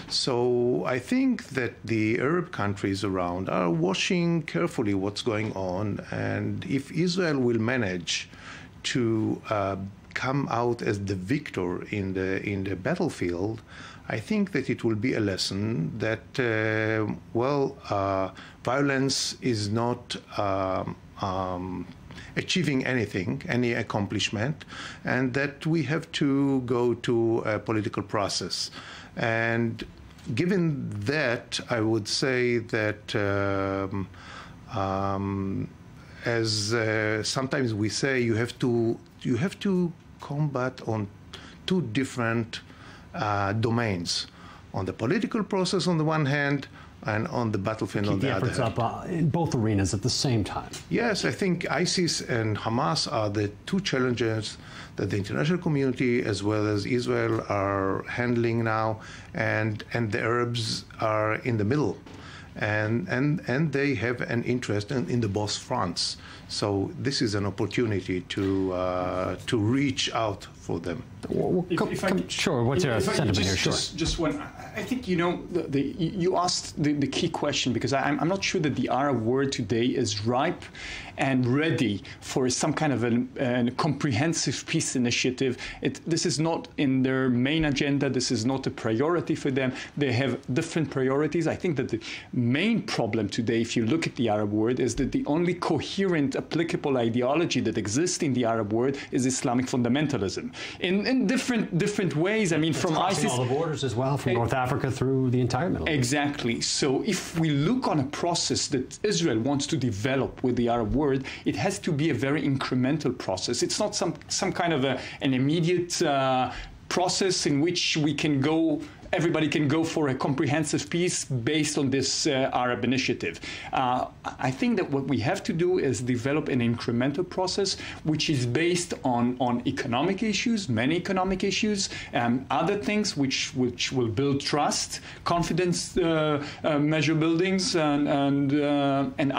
So I think that the Arab countries around are watching carefully what's going on, and if Israel will manage to come out as the victor in the battlefield, I think that it will be a lesson that violence is not achieving anything, any accomplishment, and that we have to go to a political process. And given that, I would say that as sometimes we say, you have to combat on two different domains, on the political process on the one hand, and on the battlefield on the other hand. Keep the efforts up in both arenas at the same time. Yes, I think ISIS and Hamas are the two challenges that the international community as well as Israel are handling now, and the Arabs are in the middle. And they have an interest in the both fronts. So this is an opportunity to reach out for them. Sure, what's your sentiment here? Sure. Just one. I think, you asked the key question, because I'm not sure that the Arab world today is ripe and ready for some kind of a comprehensive peace initiative. This is not in their main agenda. This is not a priority for them. They have different priorities. I think that the main problem today, if you look at the Arab world, is that the only coherent, applicable ideology that exists in the Arab world is Islamic fundamentalism. In different ways. I mean, from ISIS, all the borders as well, from North Africa through the entire Middle East. Exactly. So if we look on a process that Israel wants to develop with the Arab world, it has to be a very incremental process. It's not some kind of an immediate process in which everybody can go for a comprehensive peace based on this Arab initiative. I think that what we have to do is develop an incremental process which is based on economic issues, many economic issues, other things which will build trust, confidence measure buildings, and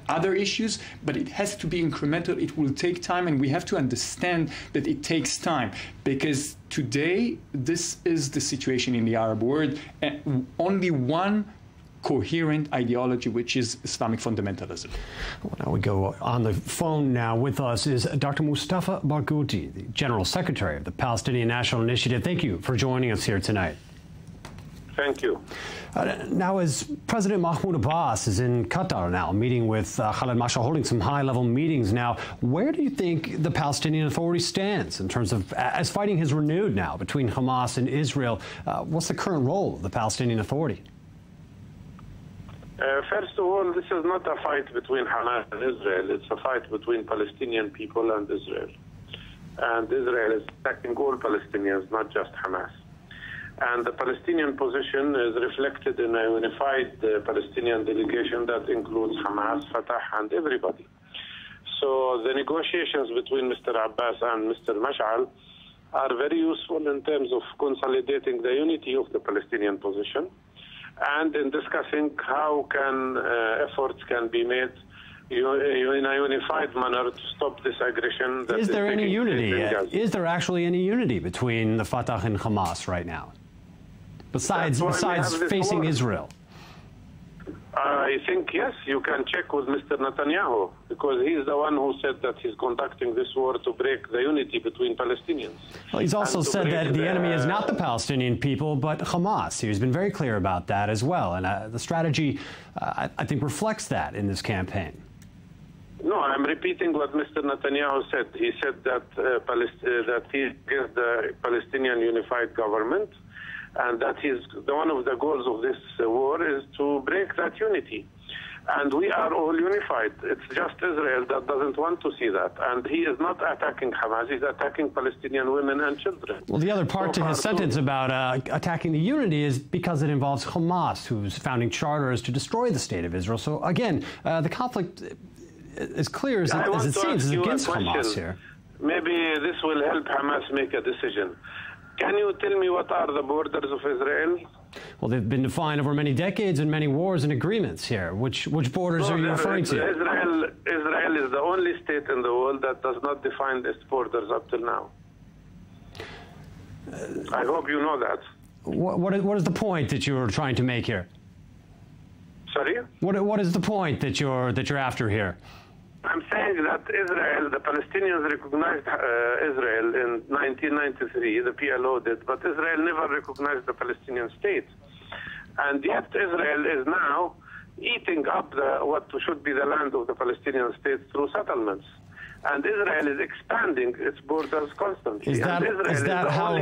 other issues, but it has to be incremental. It will take time, and we have to understand that it takes time, because today this is the situation in the Arab world. Only one coherent ideology, which is Islamic fundamentalism. Well, now we go on the phone. Now with us is Dr. Mustafa Barghouti, the General Secretary of the Palestinian National Initiative. Thank you for joining us here tonight. Thank you. Now, as President Mahmoud Abbas is in Qatar now, meeting with Khaled Masha, holding some high-level meetings now, where do you think the Palestinian Authority stands in terms of, as fighting has renewed now between Hamas and Israel, what's the current role of the Palestinian Authority? First of all, this is not a fight between Hamas and Israel. It's a fight between Palestinian people and Israel. and Israel is attacking all Palestinians, not just Hamas. And the Palestinian position is reflected in a unified Palestinian delegation that includes Hamas, Fatah, and everybody. So the negotiations between Mr. Abbas and Mr. Mash'al are very useful in terms of consolidating the unity of the Palestinian position and in discussing how efforts can be made in a unified manner to stop this aggression. Is there any unity? Is there actually any unity between the Fatah and Hamas right now? Besides facing Israel? I think, yes, you can check with Mr. Netanyahu, because he's the one who said that he's conducting this war to break the unity between Palestinians. Well, he's also said that the enemy is not the Palestinian people, but Hamas. He's been very clear about that as well. And the strategy, I think, reflects that in this campaign. No, I'm repeating what Mr. Netanyahu said. He said that, that he is against the Palestinian unified government, and that one of the goals of this war is to break that unity. And we are all unified. It's just Israel that doesn't want to see that. And he is not attacking Hamas, he's attacking Palestinian women and children. Well, the other part to his sentence about attacking the unity is because it involves Hamas, whose founding charter is to destroy the state of Israel. So again, the conflict, as clear as it seems, is against Hamas here. Maybe this will help Hamas make a decision. Can you tell me what are the borders of Israel? Well, they've been defined over many decades in many wars and agreements here. Which borders are you referring to? Israel is the only state in the world that does not define its borders up till now. I hope you know that. What is the point that you're trying to make here? Sorry? What is the point that you're after here? I'm saying that Israel, the Palestinians recognized Israel in 1993, the PLO did, but Israel never recognized the Palestinian state. And yet Israel is now eating up what should be the land of the Palestinian state through settlements. And Israel is expanding its borders constantly. Is that how?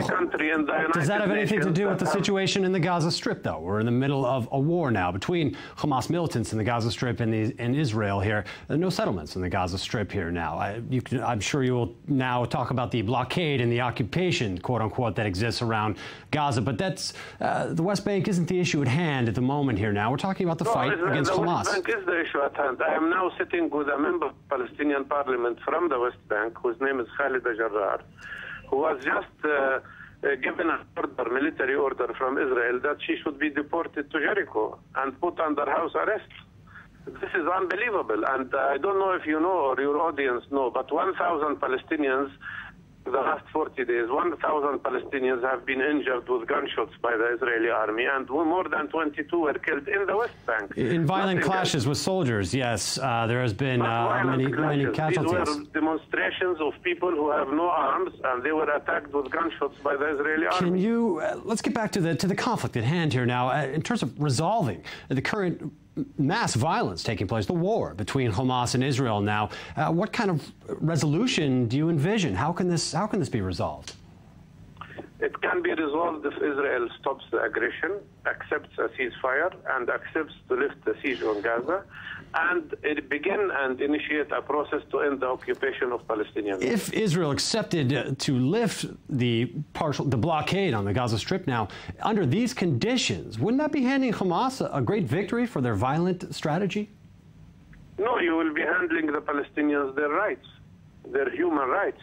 Does that have anything to do with the situation in the Gaza Strip, though? We're in the middle of a war now between Hamas militants in the Gaza Strip and Israel here. There are no settlements in the Gaza Strip here now. I'm sure you will now talk about the blockade and the occupation, quote unquote, that exists around Gaza. But that's the West Bank isn't the issue at hand at the moment here now. We're talking about the fight against Hamas. The West Bank is the issue at hand. I am now sitting with a member of the Palestinian parliament from the West Bank, whose name is Khalida Jarrar, who was just given a military order from Israel that she should be deported to Jericho and put under house arrest. This is unbelievable, and I don't know if you know or your audience know, but 1,000 Palestinians in the last 40 days, 1,000 Palestinians have been injured with gunshots by the Israeli army, and more than 22 were killed in the West Bank. In violent clashes with soldiers, yes. There has been many casualties. These were demonstrations of people who have no arms, and they were attacked with gunshots by the Israeli army. Can you, let's get back to the conflict at hand here now. In terms of resolving the current mass violence taking place, the war between Hamas and Israel now, what kind of resolution do you envision? How can this be resolved? It can be resolved if Israel stops the aggression, accepts a ceasefire, and accepts to lift the siege on Gaza, and begin and initiate a process to end the occupation of Palestinians. If Israel accepted to lift the blockade on the Gaza Strip now, under these conditions, wouldn't that be handing Hamas a great victory for their violent strategy? No, you will be handling the Palestinians their rights, their human rights.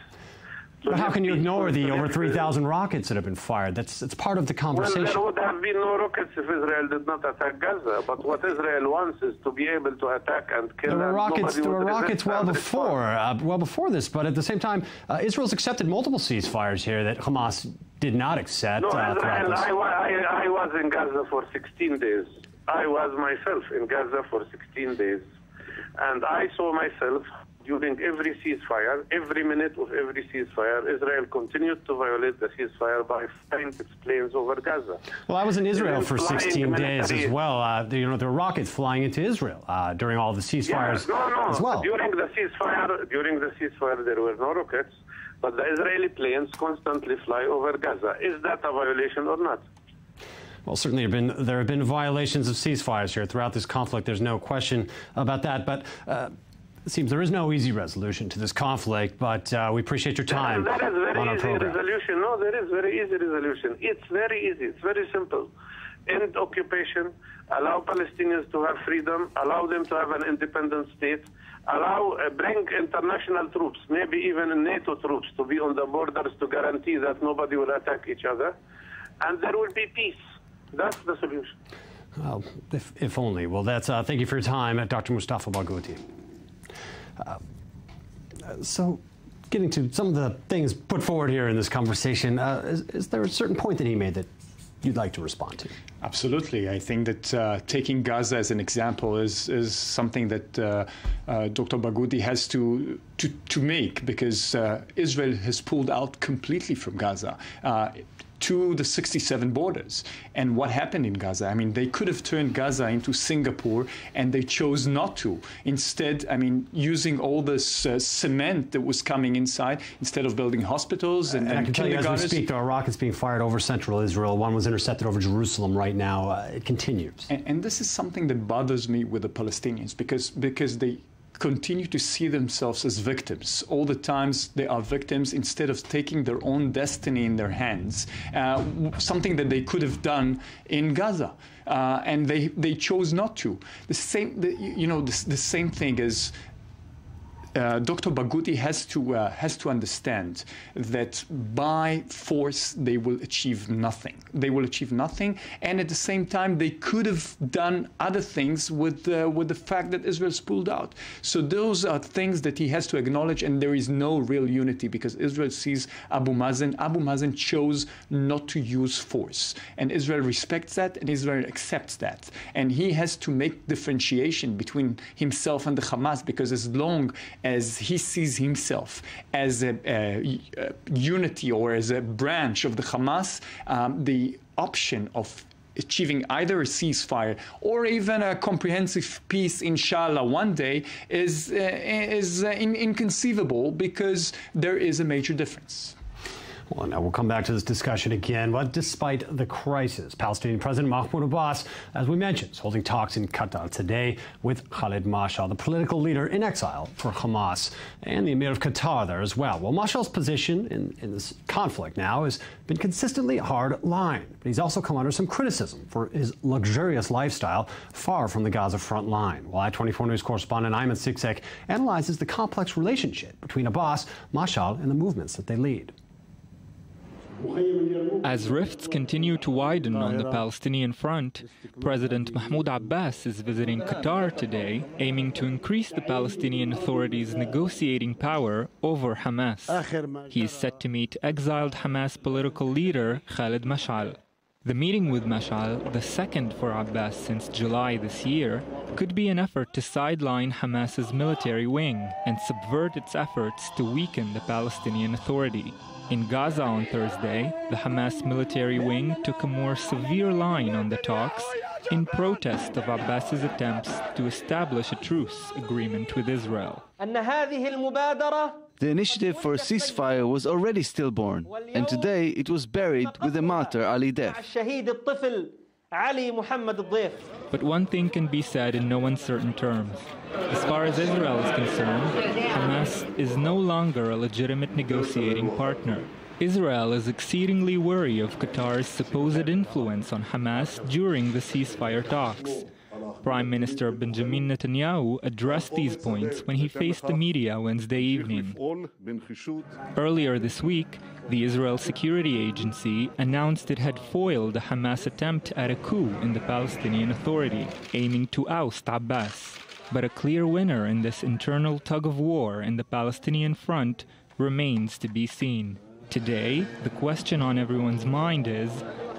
But how can you ignore the over 3,000 rockets that have been fired? It's part of the conversation. Well, there would have been no rockets if Israel did not attack Gaza. But what Israel wants is to be able to attack and kill. There were rockets well before this. But at the same time, Israel's accepted multiple ceasefires here that Hamas did not accept. No, I was in Gaza for 16 days. I was myself in Gaza for 16 days, and I saw myself. During every ceasefire, every minute of every ceasefire, Israel continued to violate the ceasefire by flying its planes over Gaza. Well, I was in Israel for 16 days as well. There were rockets flying into Israel during all the ceasefires as well. During the ceasefire, there were no rockets, but the Israeli planes constantly fly over Gaza. Is that a violation or not? Well, certainly there have been violations of ceasefires here throughout this conflict. There's no question about that. But It seems there is no easy resolution to this conflict, but we appreciate your time There is very on our easy program. resolution. No, there is very easy resolution. It's very easy. It's very simple. End occupation, allow Palestinians to have freedom, allow them to have an independent state, bring international troops, maybe even NATO troops, to be on the borders to guarantee that nobody will attack each other, and there will be peace. That's the solution. Well, if only. Well, that's thank you for your time, Dr. Mustafa Barghouti. So, getting to some of the things put forward here in this conversation, is there a certain point that he made that you'd like to respond to? Absolutely. I think that taking Gaza as an example is something that Dr. Barghouti has to make, because Israel has pulled out completely from Gaza to the 67 borders. And what happened in Gaza? I mean, they could have turned Gaza into Singapore, and they chose not to. Instead, I mean, using all this cement that was coming inside, instead of building hospitals and I can tell you, as we speak, there are rockets being fired over central Israel. One was intercepted over Jerusalem right now. It continues. And this is something that bothers me with the Palestinians, because they continue to see themselves as victims. All the times they are victims instead of taking their own destiny in their hands, something that they could have done in Gaza. And they chose not to. The same thing is Dr. Barghouti has to understand that by force they will achieve nothing. They will achieve nothing, and at the same time they could have done other things with the fact that Israel's pulled out. So those are things that he has to acknowledge, and there is no real unity because Israel sees Abu Mazen. Abu Mazen chose not to use force, and Israel respects that, and Israel accepts that. And he has to make differentiation between himself and the Hamas, because as long as he sees himself as a unity or as a branch of the Hamas, the option of achieving either a ceasefire or even a comprehensive peace, inshallah, one day is inconceivable, because there is a major difference. Well, now we'll come back to this discussion again. But despite the crisis, Palestinian President Mahmoud Abbas, as we mentioned, is holding talks in Qatar today with Khalid Mashal, the political leader in exile for Hamas, and the Emir of Qatar there as well. Well, Mashal's position in this conflict now has been consistently hard line, but he's also come under some criticism for his luxurious lifestyle far from the Gaza front line. Well, I-24 News correspondent Ayman Siksek analyzes the complex relationship between Abbas, Mashal, and the movements that they lead. As rifts continue to widen on the Palestinian front, President Mahmoud Abbas is visiting Qatar today, aiming to increase the Palestinian Authority's negotiating power over Hamas. He is set to meet exiled Hamas political leader Khalid Mashal. The meeting with Mashal, the second for Abbas since July this year, could be an effort to sideline Hamas's military wing and subvert its efforts to weaken the Palestinian Authority. In Gaza on Thursday, the Hamas military wing took a more severe line on the talks in protest of Abbas's attempts to establish a truce agreement with Israel. The initiative for a ceasefire was already stillborn, and today it was buried with the martyr Ali death. But one thing can be said in no uncertain terms. As far as Israel is concerned, Hamas is no longer a legitimate negotiating partner. Israel is exceedingly wary of Qatar's supposed influence on Hamas during the ceasefire talks. Prime Minister Benjamin Netanyahu addressed these points when he faced the media Wednesday evening. Earlier this week, the Israel Security Agency announced it had foiled a Hamas attempt at a coup in the Palestinian Authority, aiming to oust Abbas. But a clear winner in this internal tug-of-war in the Palestinian front remains to be seen. Today, the question on everyone's mind is,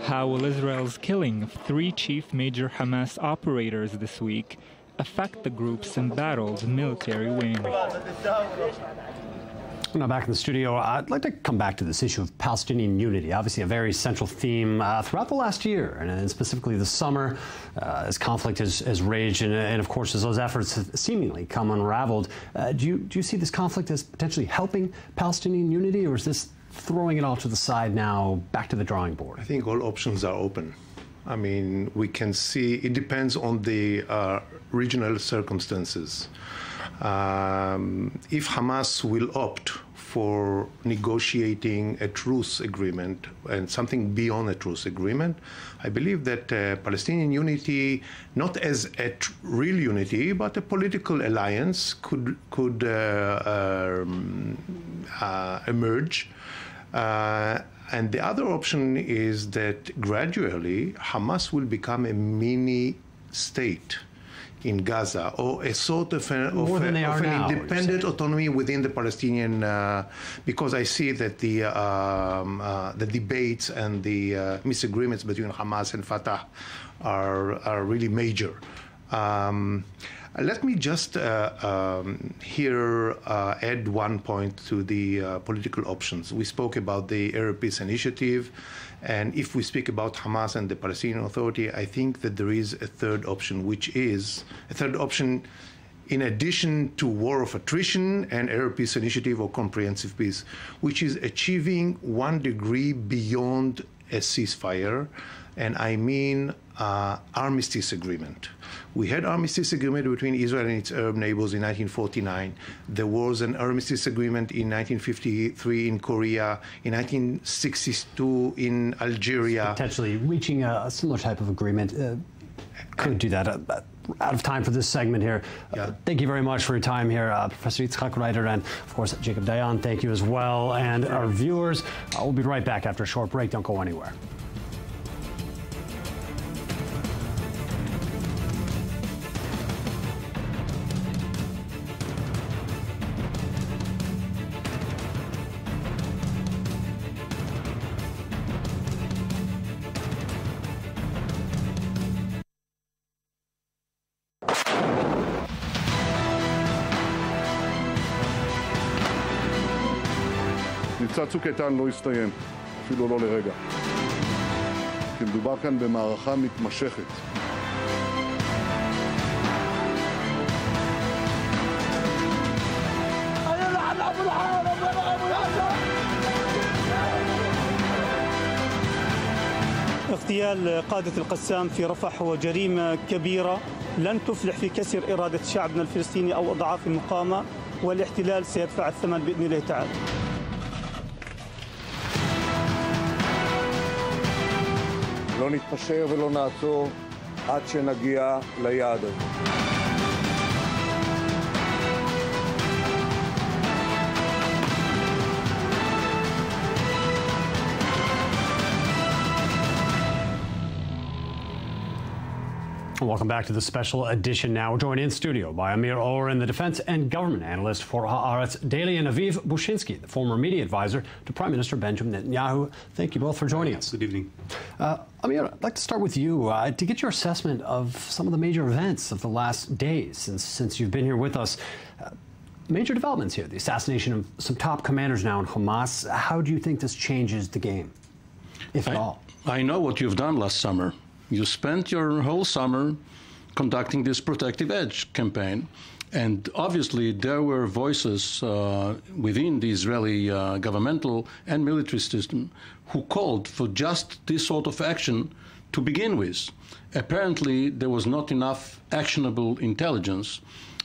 how will Israel's killing of 3 chief major Hamas operators this week affect the group's embattled military wing? Now back in the studio, I'd like to come back to this issue of Palestinian unity, obviously a very central theme throughout the last year, and specifically this summer, as conflict has raged, and of course as those efforts have seemingly come unraveled. Do you see this conflict as potentially helping Palestinian unity, or is this throwing it all to the side now, back to the drawing board? I think all options are open. I mean, we can see, it depends on the regional circumstances. If Hamas will opt for negotiating a truce agreement and something beyond a truce agreement, I believe that Palestinian unity, not as a real unity, but a political alliance could emerge. And the other option is that gradually Hamas will become a mini state in Gaza, or a sort of an independent autonomy within the Palestinian, because I see that the debates and the misagreements between Hamas and Fatah are really major. Let me just here add one point to the political options. We spoke about the Arab Peace Initiative, and if we speak about Hamas and the Palestinian Authority, I think that there is a third option, which is a third option in addition to war of attrition and Arab Peace Initiative or comprehensive peace, which is achieving 1 degree beyond a ceasefire, and I mean armistice agreement. We had armistice agreement between Israel and its Arab neighbors in 1949. There was an armistice agreement in 1953 in Korea, in 1962 in Algeria. Potentially reaching a similar type of agreement could do that. Out of time for this segment here. Thank you very much for your time here, Professor Yitzhak Reiter, and of course Jacob Dayan. Thank you as well, and our viewers. We'll be right back after a short break. Don't go anywhere. מבצע צוק איתן לא הסתיים, אפילו לא לרגע. כי מדובר כאן במערכה מתמשכת. اغتيال قادة القسام في رفح هو جريمة كبيرة لن تفلح في كسر إرادة شعبنا الفلسطيني أو أضعاف المقاومة، والاحتلال سيدفع الثمن بإذن الله تعالى. לא נתפשר ולא נעצור עד שנגיע ליעד הזה. Welcome back to the special edition. Now we're joined in studio by Amir Oren, the defense and government analyst for Haaretz Daily, and Aviv Bushinsky, the former media advisor to Prime Minister Benjamin Netanyahu. Thank you both for joining us. Good evening. Amir, I'd like to start with you to get your assessment of some of the major events of the last days since you've been here with us. Major developments here, the assassination of some top commanders now in Hamas. How do you think this changes the game, if at all? I know what you've done last summer. You spent your whole summer conducting this Protective Edge campaign, and obviously there were voices within the Israeli governmental and military system who called for just this sort of action to begin with. Apparently there was not enough actionable intelligence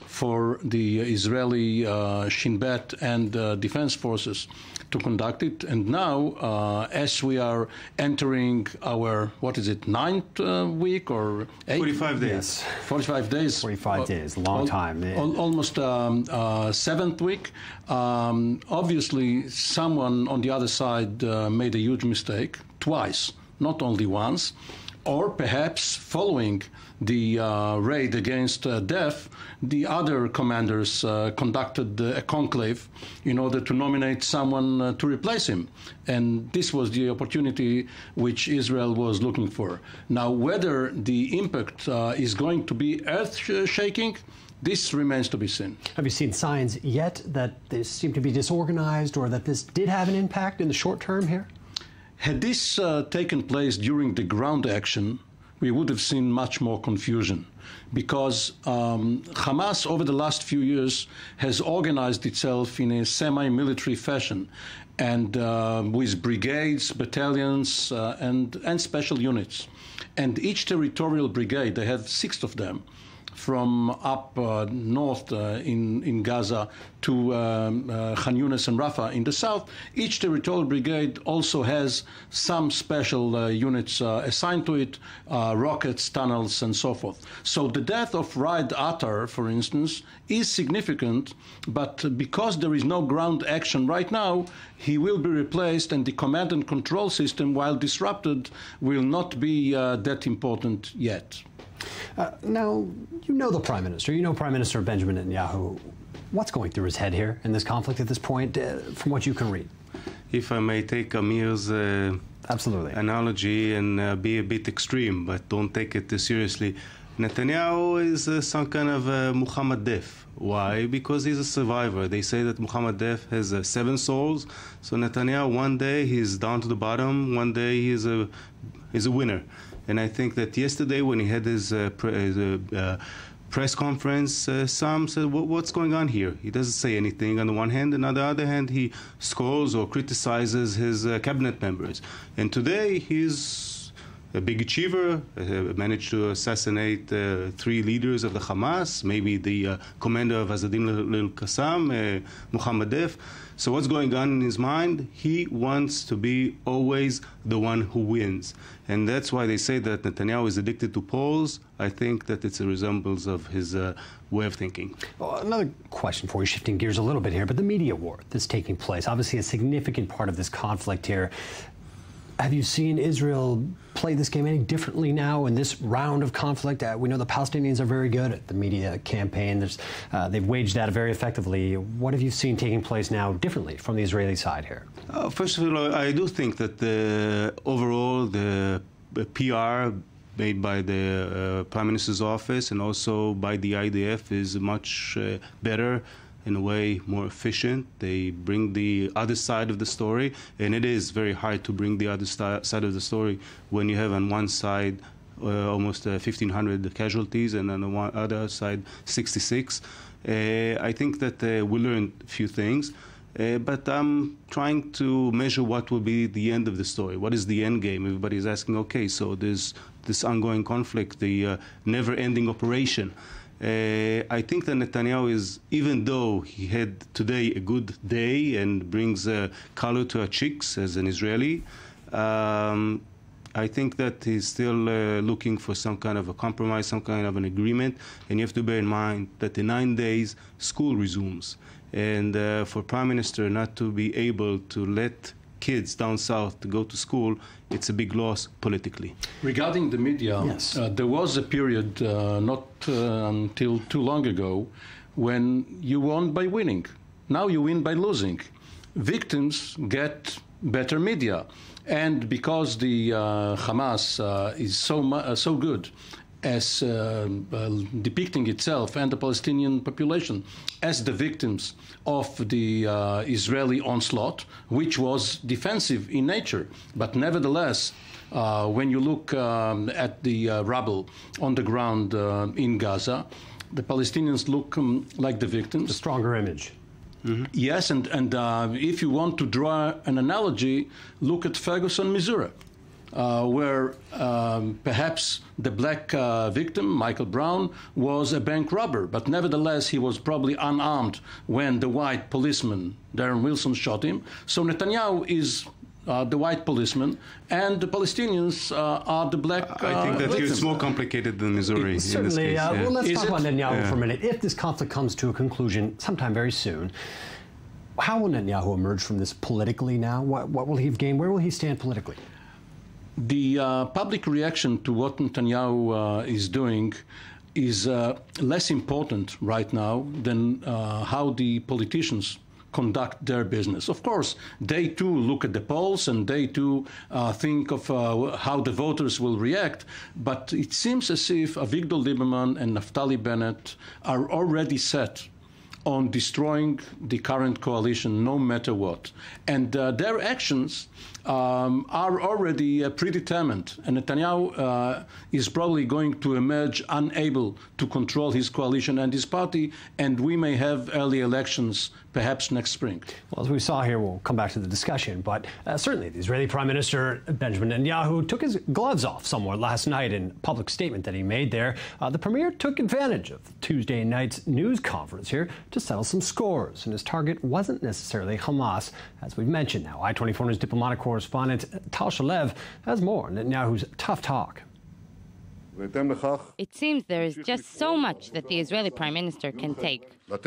for the Israeli Shin Bet and defense forces to conduct it. And now, as we are entering our, 9th week or 8th? 45 days. Yes. 45 days. 45 days, a long time. Almost 7th week. Obviously, someone on the other side made a huge mistake, twice, not only once. Or perhaps following the raid against Def, the other commanders conducted a conclave in order to nominate someone to replace him. And this was the opportunity which Israel was looking for. Now, whether the impact is going to be earth-shaking, this remains to be seen. Have you seen signs yet that this seemed to be disorganized or that this did have an impact in the short term here? Had this taken place during the ground action, we would have seen much more confusion, because Hamas over the last few years has organized itself in a semi-military fashion, and with brigades, battalions, and special units. And each territorial brigade, they have 6 of them, from up north in Gaza to Khan Yunis and Rafah in the south, each territorial brigade also has some special units assigned to it, rockets, tunnels, and so forth. So the death of Raed Attar, for instance, is significant, but because there is no ground action right now, he will be replaced, and the command and control system, while disrupted, will not be that important yet. Now, you know the Prime Minister. You know Prime Minister Benjamin Netanyahu. What's going through his head here in this conflict at this point, from what you can read? If I may take Amir's absolutely analogy and be a bit extreme, but don't take it too seriously, Netanyahu is some kind of Muhammad Def. Why? Because he's a survivor. They say that Muhammad Def has 7 souls. So Netanyahu, one day he's down to the bottom, one day he's a winner. And I think that yesterday when he had his press conference, some said, what's going on here? He doesn't say anything on the one hand, and on the other hand, he scolds or criticizes his cabinet members. And today, he's a big achiever, managed to assassinate 3 leaders of the Hamas, maybe the commander of Azadim al-Qassam, Muhammad Def. So what's going on in his mind? He wants to be always the one who wins. And that's why they say that Netanyahu is addicted to polls. I think that it's a resemblance of his way of thinking. Well, another question for you, shifting gears a little bit here, but the media war that's taking place, obviously a significant part of this conflict here. Have you seen Israel play this game any differently now in this round of conflict? We know the Palestinians are very good at the media campaign. They've waged that very effectively. What have you seen taking place now differently from the Israeli side here? First of all, I do think that overall the PR made by the Prime Minister's office and also by the IDF is much better, in a way more efficient. They bring the other side of the story, and it is very hard to bring the other side of the story when you have on one side almost 1,500 casualties and on the other side 66. I think that we learned a few things, but I'm trying to measure what will be the end of the story. What is the end game? Everybody's asking, okay, so there's this ongoing conflict, the never-ending operation. I think that Netanyahu is, even though he had today a good day and brings color to our cheeks as an Israeli, I think that he's still looking for some kind of a compromise, some kind of an agreement. And you have to bear in mind that in 9 days, school resumes. And for Prime Minister not to be able to let kids down south to go to school, it's a big loss politically. Regarding the media, yes. There was a period not until too long ago when you won by winning. Now you win by losing. Victims get better media. And because the Hamas is so good as depicting itself and the Palestinian population as the victims of the Israeli onslaught, which was defensive in nature. But nevertheless, when you look at the rubble on the ground in Gaza, the Palestinians look like the victims. A stronger image. Mm-hmm. Yes, and if you want to draw an analogy, look at Ferguson, Missouri. Where perhaps the black victim, Michael Brown, was a bank robber, but nevertheless he was probably unarmed when the white policeman, Darren Wilson, shot him. So Netanyahu is the white policeman, and the Palestinians are the black I think that it's more complicated than Missouri. Certainly. In this case, well, let's talk about Netanyahu for a minute. If this conflict comes to a conclusion sometime very soon, how will Netanyahu emerge from this politically now? What will he have gained? Where will he stand politically? The public reaction to what Netanyahu is doing is less important right now than how the politicians conduct their business. Of course, they too look at the polls and they too think of how the voters will react, but it seems as if Avigdor Lieberman and Naftali Bennett are already set on destroying the current coalition no matter what. And their actions are already predetermined. And Netanyahu is probably going to emerge unable to control his coalition and his party, and we may have early elections perhaps next spring. Well, as we saw here, we'll come back to the discussion, but certainly the Israeli Prime Minister Benjamin Netanyahu took his gloves off somewhat last night in a public statement that he made there. The premier took advantage of Tuesday night's news conference here to settle some scores, and his target wasn't necessarily Hamas, as we've mentioned now. I-24 News diplomatic correspondent Tal Shalev has more on Netanyahu's tough talk. It seems there is just so much that the Israeli Prime Minister can take.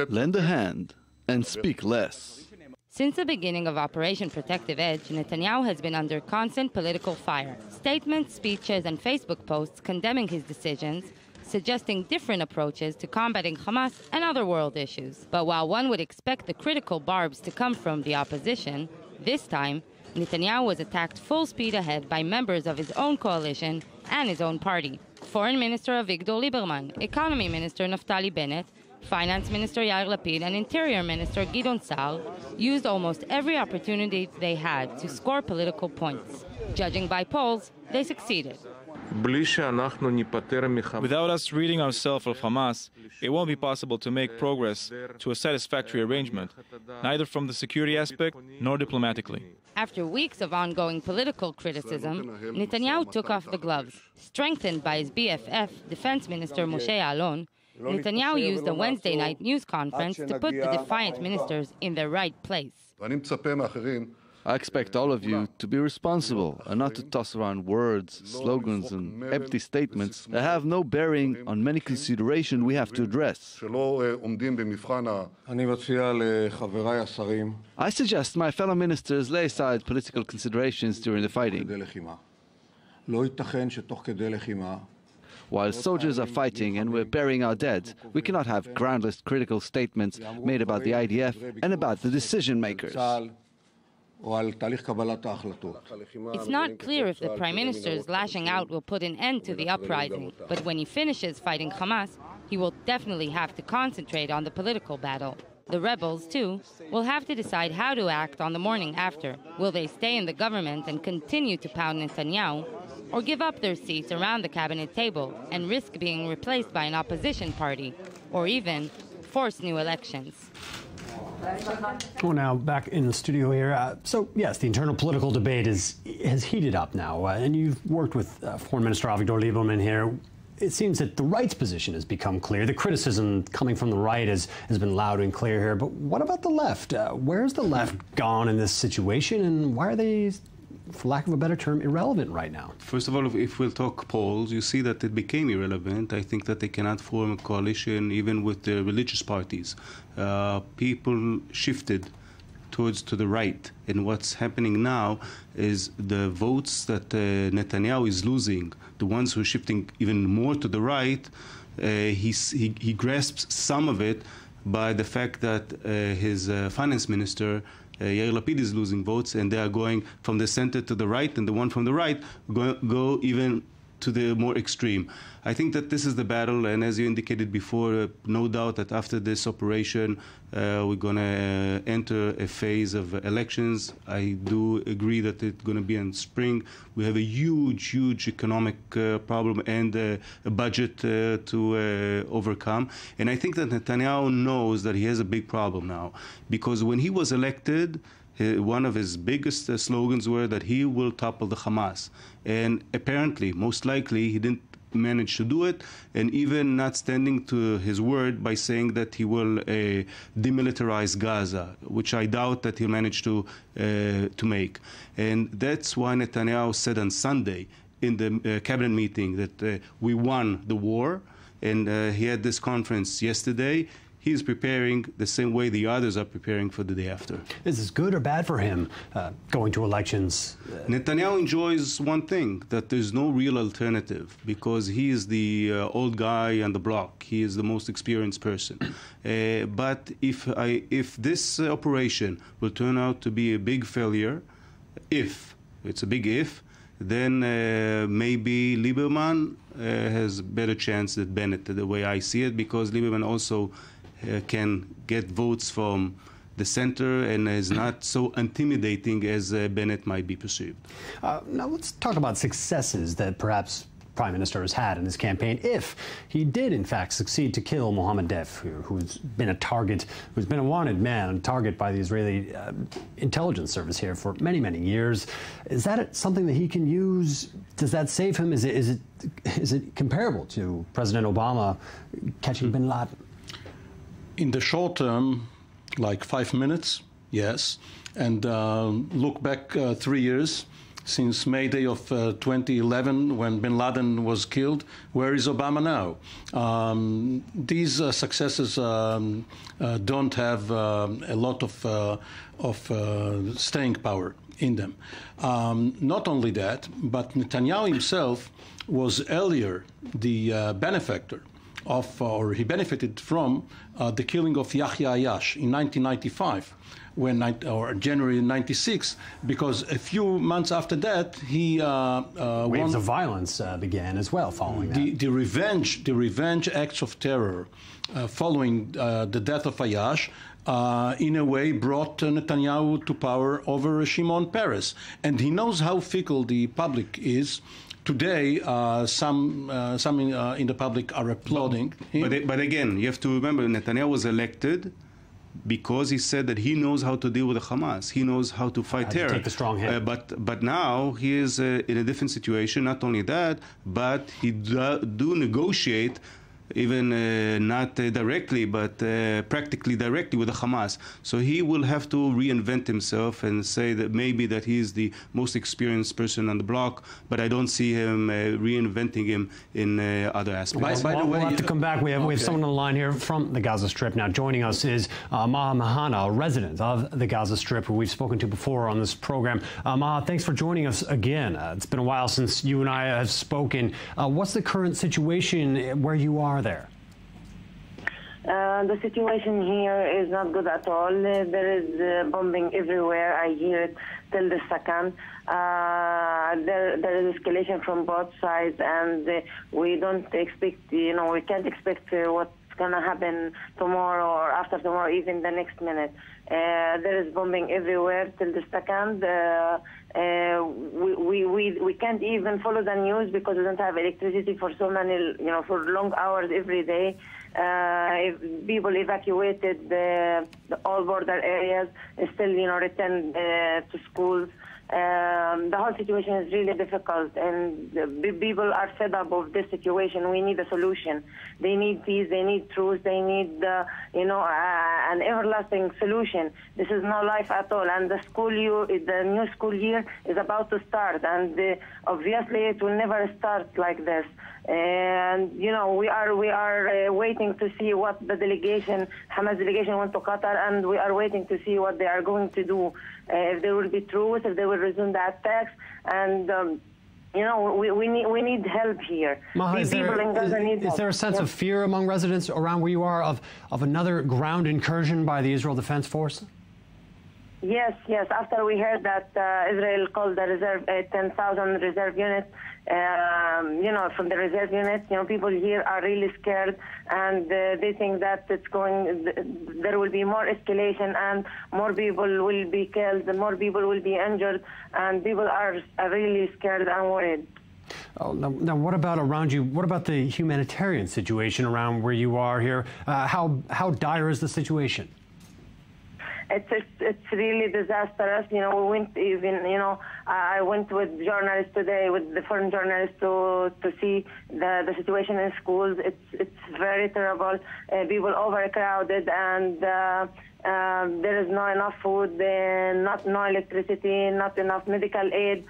Lend a hand and speak less. Since the beginning of Operation Protective Edge, Netanyahu has been under constant political fire. Statements, speeches, and Facebook posts condemning his decisions, suggesting different approaches to combating Hamas and other world issues. But while one would expect the critical barbs to come from the opposition, this time, Netanyahu was attacked full speed ahead by members of his own coalition and his own party. Foreign Minister Avigdor Lieberman, Economy Minister Naftali Bennett, Finance Minister Yair Lapid, and Interior Minister Gideon Sa'ar used almost every opportunity they had to score political points. Judging by polls, they succeeded. Without us ridding ourselves of Hamas, it won't be possible to make progress to a satisfactory arrangement, neither from the security aspect nor diplomatically. After weeks of ongoing political criticism, Netanyahu took off the gloves. Strengthened by his BFF, Defense Minister Moshe Ya'alon, Netanyahu used a Wednesday night news conference to put the defiant ministers in their right place. I expect all of you to be responsible and not to toss around words, slogans, and empty statements that have no bearing on many considerations we have to address. I suggest my fellow ministers lay aside political considerations during the fighting. While soldiers are fighting and we're burying our dead, we cannot have groundless critical statements made about the IDF and about the decision makers. It's not clear if the Prime Minister's lashing out will put an end to the uprising, but when he finishes fighting Hamas, he will definitely have to concentrate on the political battle. The rebels, too, will have to decide how to act on the morning after. Will they stay in the government and continue to pound Netanyahu, or give up their seats around the cabinet table and risk being replaced by an opposition party, or even force new elections? Well, now back in the studio here. So, yes, the internal political debate has heated up now, and you've worked with Foreign Minister Avigdor Lieberman here. It seems that the right's position has become clear. The criticism coming from the right has been loud and clear here. But what about the left? Where's the left gone in this situation, and why are they, for lack of a better term, irrelevant right now? First of all, if we'll talk polls, you see that it became irrelevant. I think that they cannot form a coalition even with the religious parties. People shifted to the right. And what's happening now is the votes that Netanyahu is losing, the ones who are shifting even more to the right, he grasps some of it by the fact that his finance minister, Yair Lapid, is losing votes, and they are going from the center to the right, and the one from the right go even to the more extreme. I think that this is the battle, and as you indicated before, no doubt that after this operation, we're going to enter a phase of elections. I do agree that it's going to be in spring. We have a huge economic problem and a budget to overcome. And I think that Netanyahu knows that he has a big problem now, because when he was elected, one of his biggest slogans were that he will topple the Hamas. And apparently, most likely, he didn't manage to do it, and even not standing to his word by saying that he will demilitarize Gaza, which I doubt that he'll manage to make. And that's why Netanyahu said on Sunday in the cabinet meeting that we won the war, and he had this conference yesterday. He's preparing the same way the others are preparing for the day after. Is this good or bad for him, going to elections? Netanyahu enjoys one thing, that there's no real alternative, because he is the old guy on the block. He is the most experienced person. But if this operation will turn out to be a big failure, if, it's a big if, then maybe Lieberman has a better chance than Bennett, the way I see it, because Lieberman also can get votes from the center and is not so intimidating as Bennett might be perceived. Now let's talk about successes that perhaps Prime Minister has had in his campaign if he did, in fact, succeed to kill Mohammed Deif, who's been a target, who's been a wanted man, a target by the Israeli intelligence service here for many, many years. Is that something that he can use? Does that save him? Is it comparable to President Obama catching bin Laden? In the short term, like 5 minutes, yes. And look back 3 years. Since May Day of 2011, when bin Laden was killed, where is Obama now? These successes don't have a lot of staying power in them. Not only that, but Netanyahu himself was earlier the benefactor of, or he benefited from, the killing of Yahya Ayash in 1995. Or January 96, because a few months after that, he waves of violence began as well following that. The revenge acts of terror following the death of Ayash, in a way, brought Netanyahu to power over Shimon Peres, and he knows how fickle the public is. Today, some in the public are applauding him. But again, you have to remember, Netanyahu was elected because he said that he knows how to deal with the Hamas. He knows how to fight terror. Take the strong hand. But now he is in a different situation. Not only that, but he do negotiate, even not directly, but practically directly with the Hamas. So he will have to reinvent himself and say that maybe that he is the most experienced person on the block, but I don't see him reinventing him in other aspects. By the way, we'll have to come back. We have someone on the line here from the Gaza Strip. Now, joining us is Maha Mahana, a resident of the Gaza Strip, who we've spoken to before on this program. Maha, thanks for joining us again. It's been a while since you and I have spoken. What's the current situation where you are there? The situation here is not good at all. There is bombing everywhere. I hear it till the second. There is escalation from both sides, and we don't expect, we can't expect what's going to happen tomorrow or after tomorrow, even the next minute. There is bombing everywhere till the second. We can't even follow the news because we don't have electricity for so many, for long hours every day. People evacuated all border areas, still, return to schools. The whole situation is really difficult, and people are fed up of this situation. We need a solution. They need peace. They need truth. They need, an everlasting solution. This is no life at all. And the new school year is about to start, and obviously it will never start like this. And we are waiting to see what the Hamas delegation went to Qatar, and we are waiting to see what they are going to do. If there will be truth, if they will resume the attacks, and we need help here. Maha, is there a sense of fear among residents around where you are of another ground incursion by the Israel Defense Force? Yes. After we heard that Israel called the reserve 10,000 reserve units, from the reserve units, people here are really scared, and they think that there will be more escalation, and more people will be killed, more people will be injured, and people are really scared and worried. Oh, now, what about around you? What about the humanitarian situation around where you are here? How dire is the situation? It's really disastrous. We went I went with journalists today, with the foreign journalists, to see the situation in schools. It's very terrible. People overcrowded, and there is not enough food, no electricity, not enough medical aid.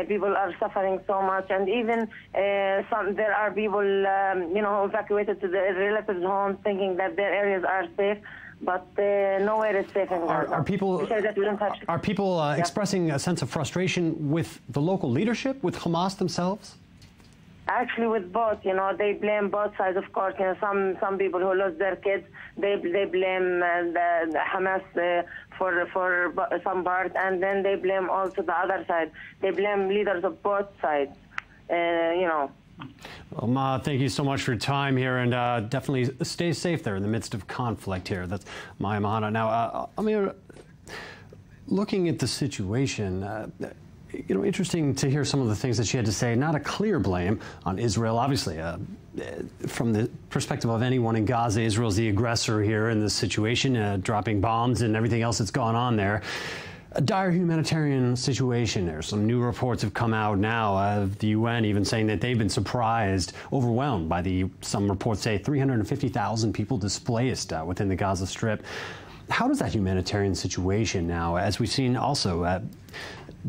People are suffering so much, and even there are people evacuated to their relatives' homes, thinking that their areas are safe. But nowhere is safe in Gaza. Are people expressing a sense of frustration with the local leadership, with Hamas themselves? Actually, with both. They blame both sides, of course. Some people who lost their kids, they blame the Hamas for some part, and then they blame also the other side. They blame leaders of both sides. Well, Ma, thank you so much for your time here, and definitely stay safe there in the midst of conflict here. That's Maya Mahana. Now, Amir, looking at the situation, You know, interesting to hear some of the things that she had to say. Not a clear blame on Israel, obviously. From the perspective of anyone in Gaza, Israel's the aggressor here in this situation, dropping bombs and everything else that's gone on there. A dire humanitarian situation there. Some new reports have come out now of the UN even saying that they've been surprised, overwhelmed by some reports say 350,000 people displaced within the Gaza Strip. How does that humanitarian situation now, as we've seen also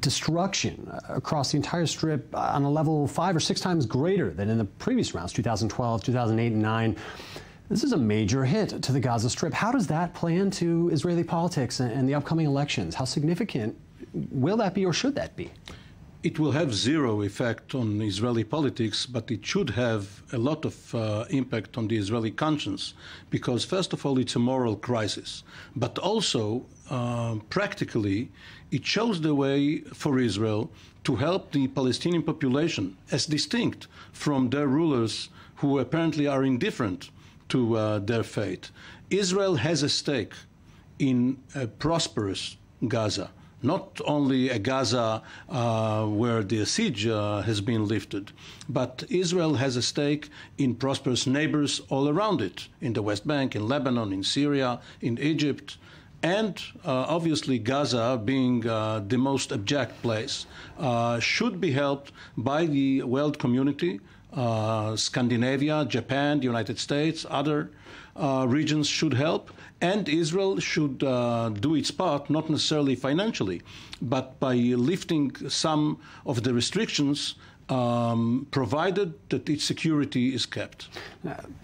destruction across the entire Strip on a level 5 or 6 times greater than in the previous rounds, 2012, 2008, and 2009. This is a major hit to the Gaza Strip. How does that play into Israeli politics and the upcoming elections? How significant will that be, or should that be? It will have zero effect on Israeli politics, but it should have a lot of impact on the Israeli conscience, because first of all, it's a moral crisis, but also practically, it shows the way for Israel to help the Palestinian population, as distinct from their rulers who apparently are indifferent to their fate. Israel has a stake in a prosperous Gaza, not only a Gaza where the siege has been lifted, but Israel has a stake in prosperous neighbors all around it, in the West Bank, in Lebanon, in Syria, in Egypt, and obviously Gaza, being the most abject place, should be helped by the world community. Scandinavia, Japan, the United States, other regions should help, and Israel should do its part, not necessarily financially, but by lifting some of the restrictions, provided that its security is kept.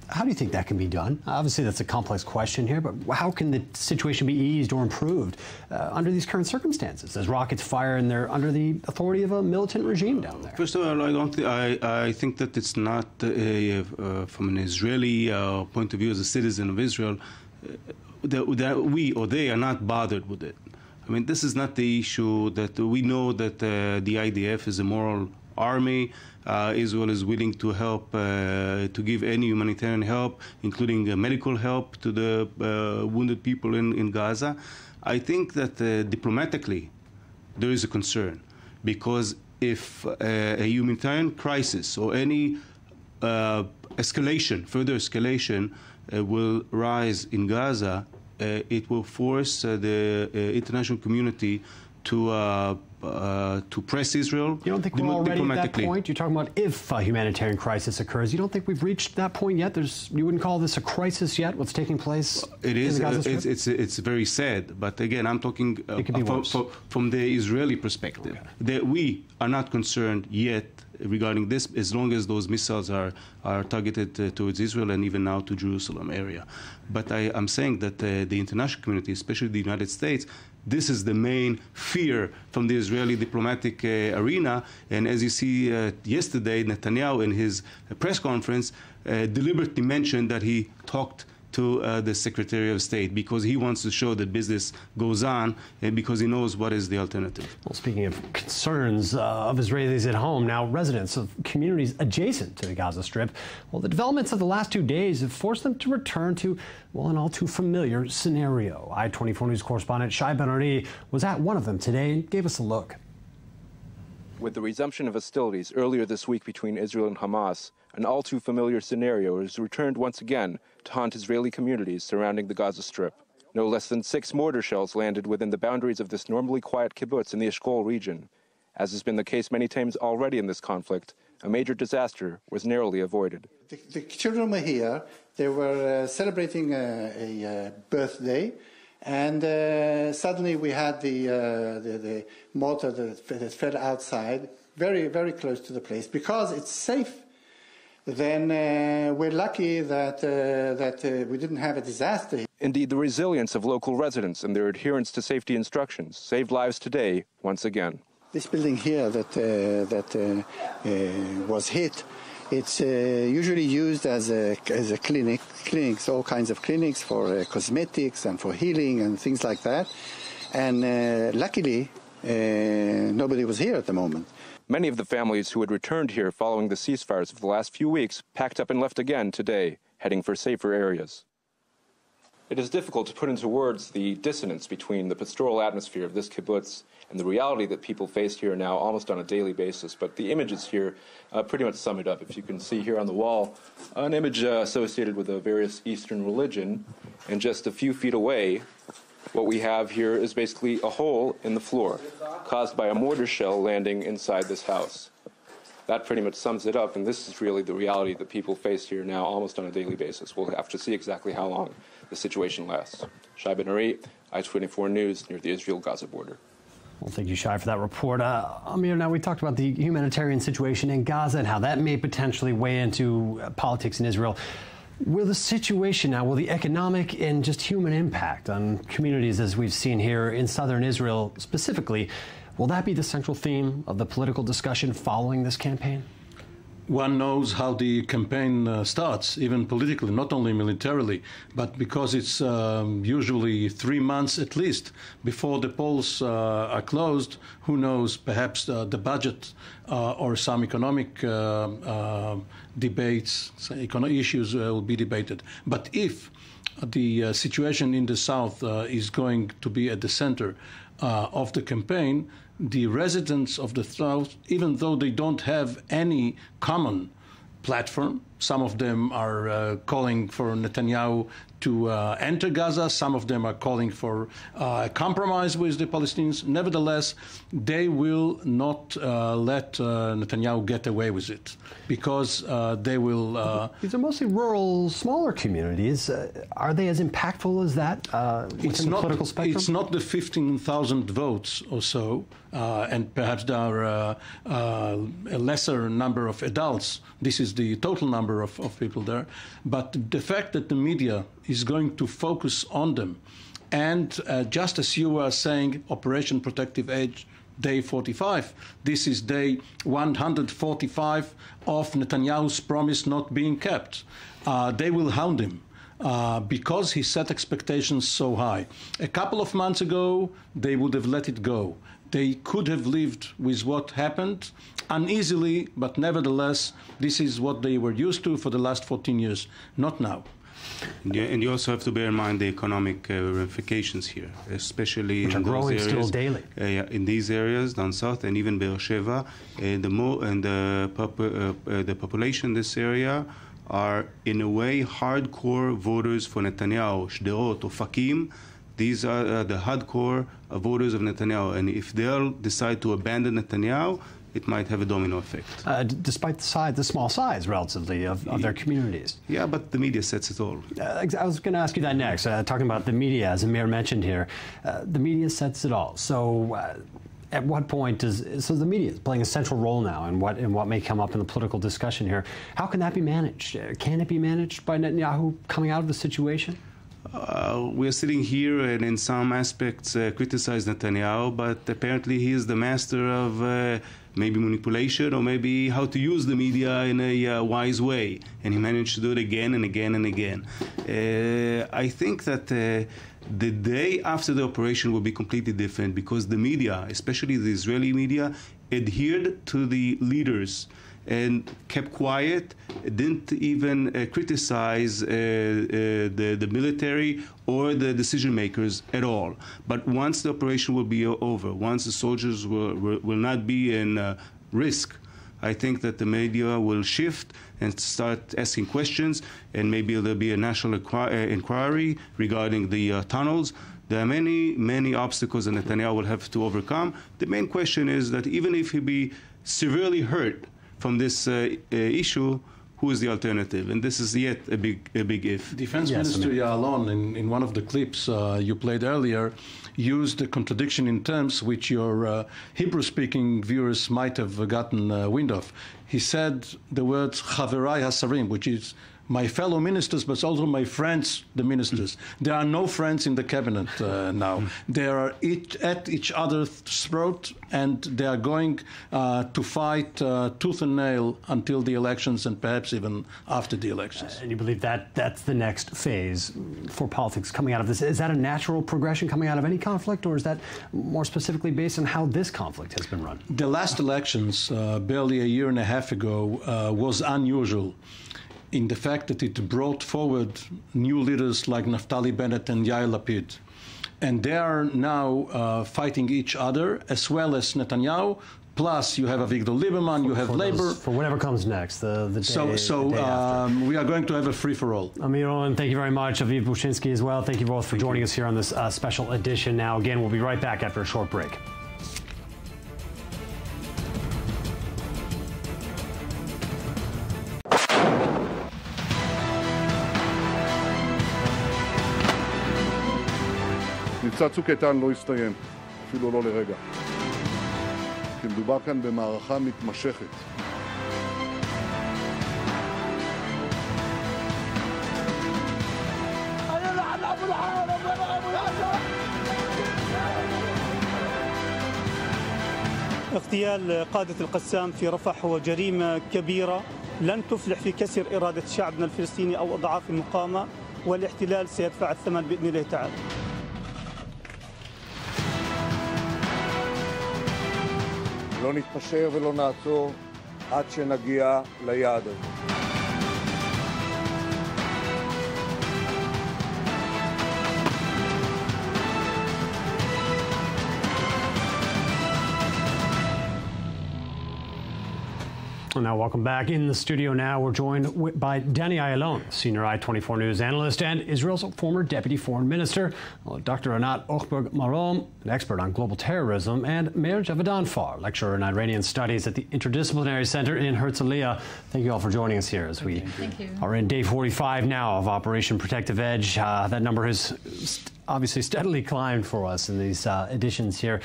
How do you think that can be done? Obviously, that's a complex question here, but how can the situation be eased or improved under these current circumstances as rockets fire and they're under the authority of a militant regime down there? First of all, I think that it's not from an Israeli point of view as a citizen of Israel that we or they are not bothered with it. I mean, this is not the issue that we know that the IDF is a moral army. Israel is willing to help, to give any humanitarian help, including medical help to the wounded people in Gaza. I think that diplomatically there is a concern, because if a humanitarian crisis or any escalation, further escalation will rise in Gaza, it will force the international community to press Israel. You don't think we're already at that point? You're talking about if a humanitarian crisis occurs. You don't think we've reached that point yet? You wouldn't call this a crisis yet, what's taking place? It is. It's very sad. But again, I'm talking from the Israeli perspective. Okay. That we are not concerned yet regarding this, as long as those missiles are targeted towards Israel and even now to Jerusalem area. But I'm saying that the international community, especially the United States, this is the main fear from the Israeli diplomatic arena. And as you see yesterday, Netanyahu in his press conference deliberately mentioned that he talked to the Secretary of State, because he wants to show that business goes on and because he knows what is the alternative. Well, speaking of concerns of Israelis at home, now residents of communities adjacent to the Gaza Strip, well, the developments of the last 2 days have forced them to return to, well, an all too familiar scenario. I-24 News correspondent Shai Ben-Ari was at one of them today and gave us a look. With the resumption of hostilities earlier this week between Israel and Hamas, an all-too-familiar scenario has returned once again to haunt Israeli communities surrounding the Gaza Strip. No less than 6 mortar shells landed within the boundaries of this normally quiet kibbutz in the Eshkol region. As has been the case many times already in this conflict, a major disaster was narrowly avoided. The children were here. They were celebrating a birthday. And suddenly we had the mortar that fell outside, very, very close to the place. Because it's safe, then we're lucky that we didn't have a disaster. Indeed, the resilience of local residents and their adherence to safety instructions saved lives today once again. This building here that was hit, it's usually used as a clinics, all kinds of clinics for cosmetics and for healing and things like that. And luckily, nobody was here at the moment. Many of the families who had returned here following the ceasefires of the last few weeks packed up and left again today, heading for safer areas. It is difficult to put into words the dissonance between the pastoral atmosphere of this kibbutz and the reality that people face here now almost on a daily basis. But the images here pretty much sum it up. If you can see here on the wall, an image associated with a various Eastern religion, and just a few feet away, what we have here is basically a hole in the floor caused by a mortar shell landing inside this house. That pretty much sums it up, and this is really the reality that people face here now almost on a daily basis. We'll have to see exactly how long the situation lasts. Shai Ben-Ari, I-24 News, near the Israel-Gaza border. Well, thank you, Shai, for that report. Amir, now we talked about the humanitarian situation in Gaza and how that may potentially weigh into politics in Israel. Will the situation now, will the economic and just human impact on communities as we've seen here in southern Israel specifically, will that be the central theme of the political discussion following this campaign? One knows how the campaign starts, even politically, not only militarily, but because it's usually 3 months at least before the polls are closed. Who knows, perhaps the budget or some economic debates, issues will be debated. But if the situation in the south is going to be at the center of the campaign, the residents of the south, even though they don't have any common platform, some of them are calling for Netanyahu to enter Gaza. Some of them are calling for a compromise with the Palestinians. Nevertheless, they will not let Netanyahu get away with it because they will... These are mostly rural, smaller communities. Are they as impactful as that within the political spectrum? It's not the 15,000 votes or so, and perhaps there are a lesser number of adults. This is the total number of people there. But the fact that the media is going to focus on them, and just as you were saying, Operation Protective Edge, day 45, this is day 145 of Netanyahu's promise not being kept. They will hound him. Because he set expectations so high. A couple of months ago, they would have let it go. They could have lived with what happened uneasily, but nevertheless, this is what they were used to for the last 14 years, not now. Yeah, and you also have to bear in mind the economic ramifications here, especially which in are growing those areas, still daily. In these areas down south and even Be'er Sheva, the population in this area are in a way hardcore voters for Netanyahu. Shderot, Ofakim, these are the hardcore voters of Netanyahu, and if they'll decide to abandon Netanyahu, it might have a domino effect. Despite the small size, relatively, of their communities. Yeah, but the media sets it all. I was going to ask you that next. Talking about the media, as Amir mentioned here, the media sets it all. So at what point so the media is playing a central role now in what may come up in the political discussion here. How can that be managed? Can it be managed by Netanyahu coming out of the situation? We're sitting here and in some aspects criticize Netanyahu, but apparently he is the master of maybe manipulation or maybe how to use the media in a wise way. And he managed to do it again and again and again. I think that the day after the operation will be completely different because the media, especially the Israeli media, adhered to the leaders and kept quiet, didn't even criticize the military or the decision makers at all. But once the operation will be over, once the soldiers will not be in risk, I think that the media will shift and start asking questions, and maybe there'll be a national inquiry regarding the tunnels. There are many, many obstacles that Netanyahu will have to overcome. The main question is that even if he be severely hurt from this issue, who is the alternative? And this is yet a big if. Defense Minister Ya'alon, in one of the clips you played earlier, used a contradiction in terms which your Hebrew-speaking viewers might have gotten wind of. He said the words Chaverai Hasarim, which is my fellow ministers, but also my friends, the ministers. There are no friends in the cabinet now. They are at each other's throat, and they are going to fight tooth and nail until the elections and perhaps even after the elections. And you believe that that's the next phase for politics coming out of this? Is that a natural progression coming out of any conflict, or is that more specifically based on how this conflict has been run? The last elections, barely a year and a half ago, was unusual. in the fact that it brought forward new leaders like Naftali Bennett and Yair Lapid. And they are now fighting each other, as well as Netanyahu. Plus, you have Avigdor Lieberman, you have Labour. For whatever comes next, the day, we are going to have a free-for-all. Amir Owen, thank you very much. Aviv Bushinsky as well. Thank you both for joining us here on this special edition. Now, again, we'll be right back after a short break. מבצע צוק איתן לא הסתיים, אפילו לא לרגע. כי מדובר כאן במערכה מתמשכת. اغتيال قادة القسام في رفح هو جريمة كبيرة لن تفلح في كسر إرادة شعبنا الفلسطيني أو أضعاف المقاومة، والاحتلال سيدفع الثمن بإذن الله تعالى. לא נתפשר ולא נעצור עד שנגיע ליעד הזה. Now, welcome back. In the studio now, we're joined by Danny Ayalon, senior I-24 News analyst and Israel's former deputy foreign minister, Dr. Anat Ochberg-Marom, an expert on global terrorism, and Meir Javadan Far, lecturer in Iranian studies at the Interdisciplinary Center in Herzliya. Thank you all for joining us here as we are in day 45 now of Operation Protective Edge. That number has obviously steadily climbed for us in these editions here.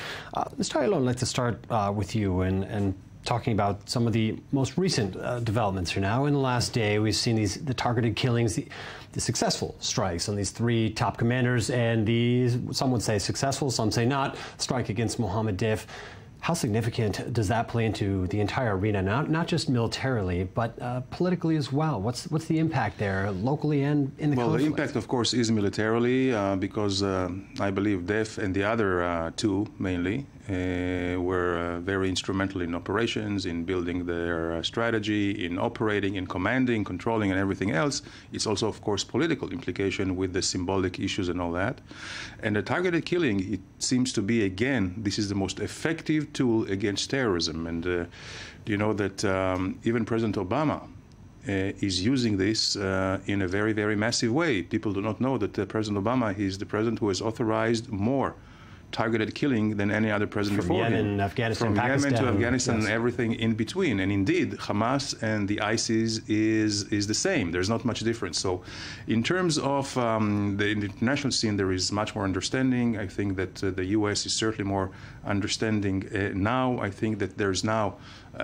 Mr. Ayalon, I'd like to start with you and talking about some of the most recent developments here now. In the last day, we've seen the targeted killings, the successful strikes on these three top commanders, and these, some would say successful, some say not, strike against Mohammed Deif. How significant does that play into the entire arena, not just militarily, but politically as well? What's the impact there, locally and in the conflict? Well, the impact, of course, is militarily, because I believe Deif and the other two, mainly, were very instrumental in operations, in building their strategy, in operating, in commanding, controlling, and everything else. It's also, of course, political implication with the symbolic issues and all that. And the targeted killing, it seems to be, again, this is the most effective tool against terrorism. And you know that even President Obama is using this in a very, very massive way. People do not know that President Obama is the president who has authorized more targeted killing than any other president before him. Yemen, Afghanistan, from Pakistan, Yemen to Afghanistan, yes, and everything in between. And indeed, Hamas and the ISIS is the same. There's not much difference. So in terms of the international scene, there is much more understanding. I think that the U.S. is certainly more understanding now. I think that there's now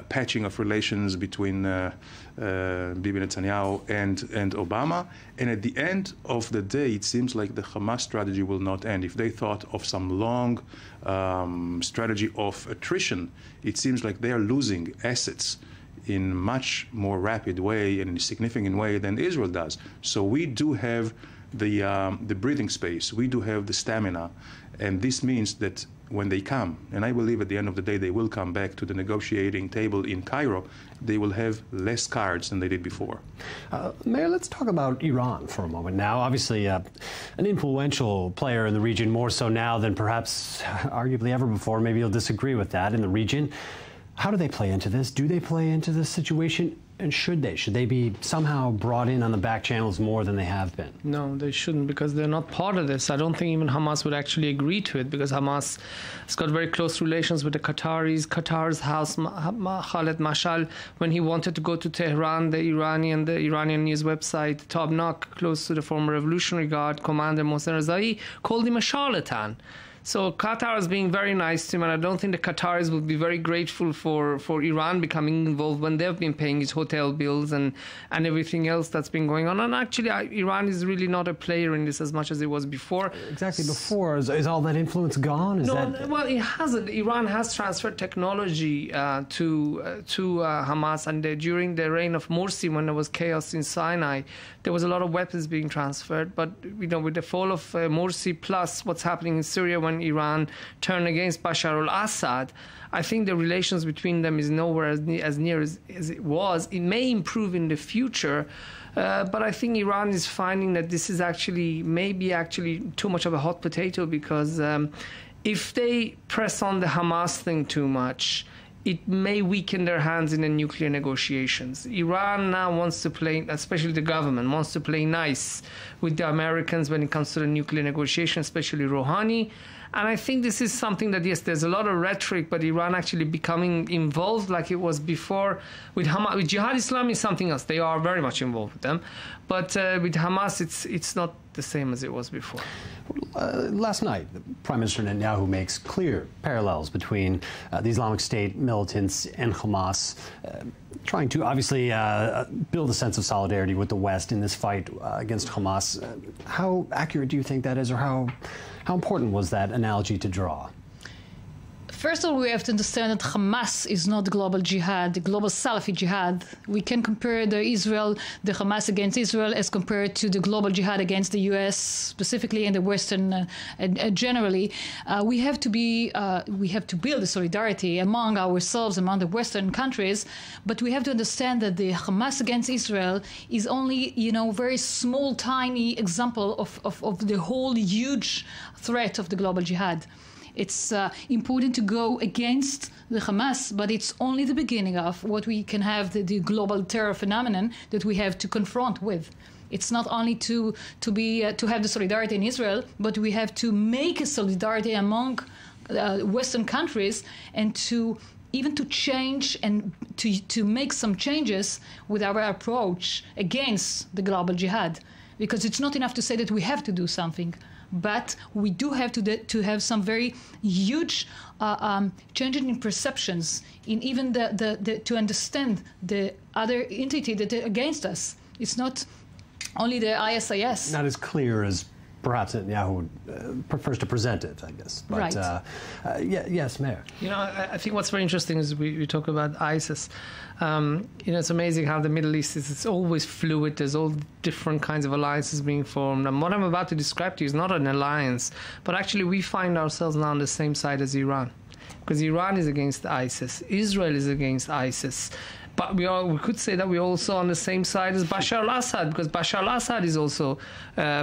patching of relations between Bibi Netanyahu and Obama. And at the end of the day, it seems like the Hamas strategy will not end. If they thought of some long strategy of attrition, it seems like they are losing assets in much more rapid way and in a significant way than Israel does. So we do have the breathing space. We do have the stamina. And this means that when they come, and I believe at the end of the day they will come back to the negotiating table in Cairo, they will have less cards than they did before. Mayor, let's talk about Iran for a moment now. Obviously, an influential player in the region, more so now than perhaps arguably ever before. Maybe you'll disagree with that in the region. How do they play into this? Do they play into this situation? And should they? Should they be somehow brought in on the back channels more than they have been? No, they shouldn't, because they're not part of this. I don't think even Hamas would actually agree to it, because Hamas has got very close relations with the Qataris. Qatar's house, Khaled Mashal, when he wanted to go to Tehran, the Iranian news website, Tabnak, close to the former Revolutionary Guard commander Mohsen Rezai, called him a charlatan. So Qatar is being very nice to him, and I don't think the Qataris will be very grateful for Iran becoming involved when they've been paying his hotel bills and everything else that's been going on. And actually, Iran is really not a player in this as much as it was before. Exactly before. Is all that influence gone? Well, it hasn't. Iran has transferred technology to Hamas, and during the reign of Morsi, when there was chaos in Sinai, there was a lot of weapons being transferred. But with the fall of Morsi, plus what's happening in Syria when Iran turned against Bashar al-Assad, I think the relations between them is nowhere as near as it was. It may improve in the future, But I think Iran is finding that this is maybe actually too much of a hot potato, because if they press on the Hamas thing too much, it may weaken their hands in the nuclear negotiations. Iran now wants to play, especially the government, wants to play nice with the Americans when it comes to the nuclear negotiations, especially Rouhani. And I think this is something that, yes, there's a lot of rhetoric, but Iran actually becoming involved like it was before. With Hamas, with Jihad Islami is something else. They are very much involved with them. But with Hamas, it's not the same as it was before. Last night, Prime Minister Netanyahu makes clear parallels between the Islamic State militants and Hamas, trying to obviously build a sense of solidarity with the West in this fight against Hamas. How accurate do you think that is, or how important was that analogy to draw? First of all, we have to understand that Hamas is not the global jihad, the global Salafi jihad. We can compare the Hamas against Israel as compared to the global jihad against the U.S. specifically and the Western generally. We have to build a solidarity among ourselves, among the Western countries, but we have to understand that the Hamas against Israel is only, very small, tiny example of the whole huge threat of the global jihad. It's important to go against the Hamas, but it's only the beginning of what we can have, the global terror phenomenon that we have to confront with. It's not only to have the solidarity in Israel, but we have to make a solidarity among Western countries, and to change and to make some changes with our approach against the global jihad. Because it's not enough to say that we have to do something, but we do have to have some very huge changes in perceptions, in even to understand the other entity that are against us. It's not only the ISIS. Not as clear as perhaps Netanyahu prefers to present it, I guess. But, right. Yes, Mayor. I think what's very interesting is we talk about ISIS. It's amazing how the Middle East it's always fluid. There's all different kinds of alliances being formed. And what I'm about to describe to you is not an alliance, but actually we find ourselves now on the same side as Iran. Because Iran is against ISIS. Israel is against ISIS. But we could say that we're also on the same side as Bashar al-Assad, because Bashar al-Assad is also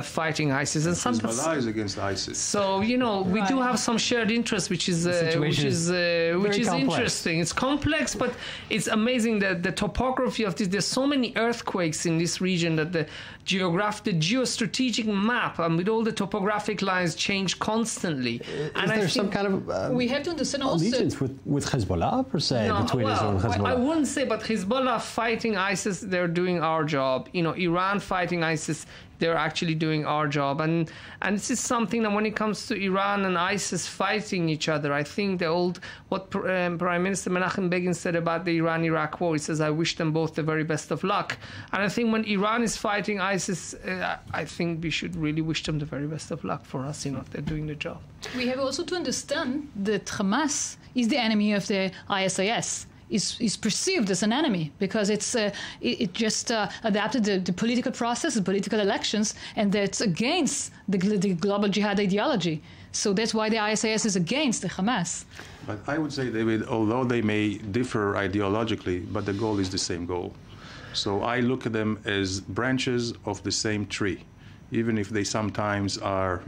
fighting ISIS. And Hezbollah is against ISIS. So, we do have some shared interests, which is interesting. It's complex, but it's amazing that the topography of this, there's so many earthquakes in this region that the geostrategic map, with all the topographic lines, change constantly. Is there some kind of we have to understand also allegiance with Hezbollah, per se, between Israel and Hezbollah? I wouldn't say, but Hezbollah fighting ISIS, they're doing our job. Iran fighting ISIS, they're actually doing our job. And this is something that when it comes to Iran and ISIS fighting each other, I think what Prime Minister Menachem Begin said about the Iran-Iraq war, he says, I wish them both the very best of luck. And I think when Iran is fighting ISIS, I think we should really wish them the very best of luck for us, they're doing the job. We have also to understand that Hamas is the enemy of the ISIS. Is perceived as an enemy because it just adapted the political process, the political elections, and that's against the global jihad ideology. So that's why the ISIS is against the Hamas. But I would say, David, although they may differ ideologically, but the goal is the same goal. So I look at them as branches of the same tree, even if they sometimes are,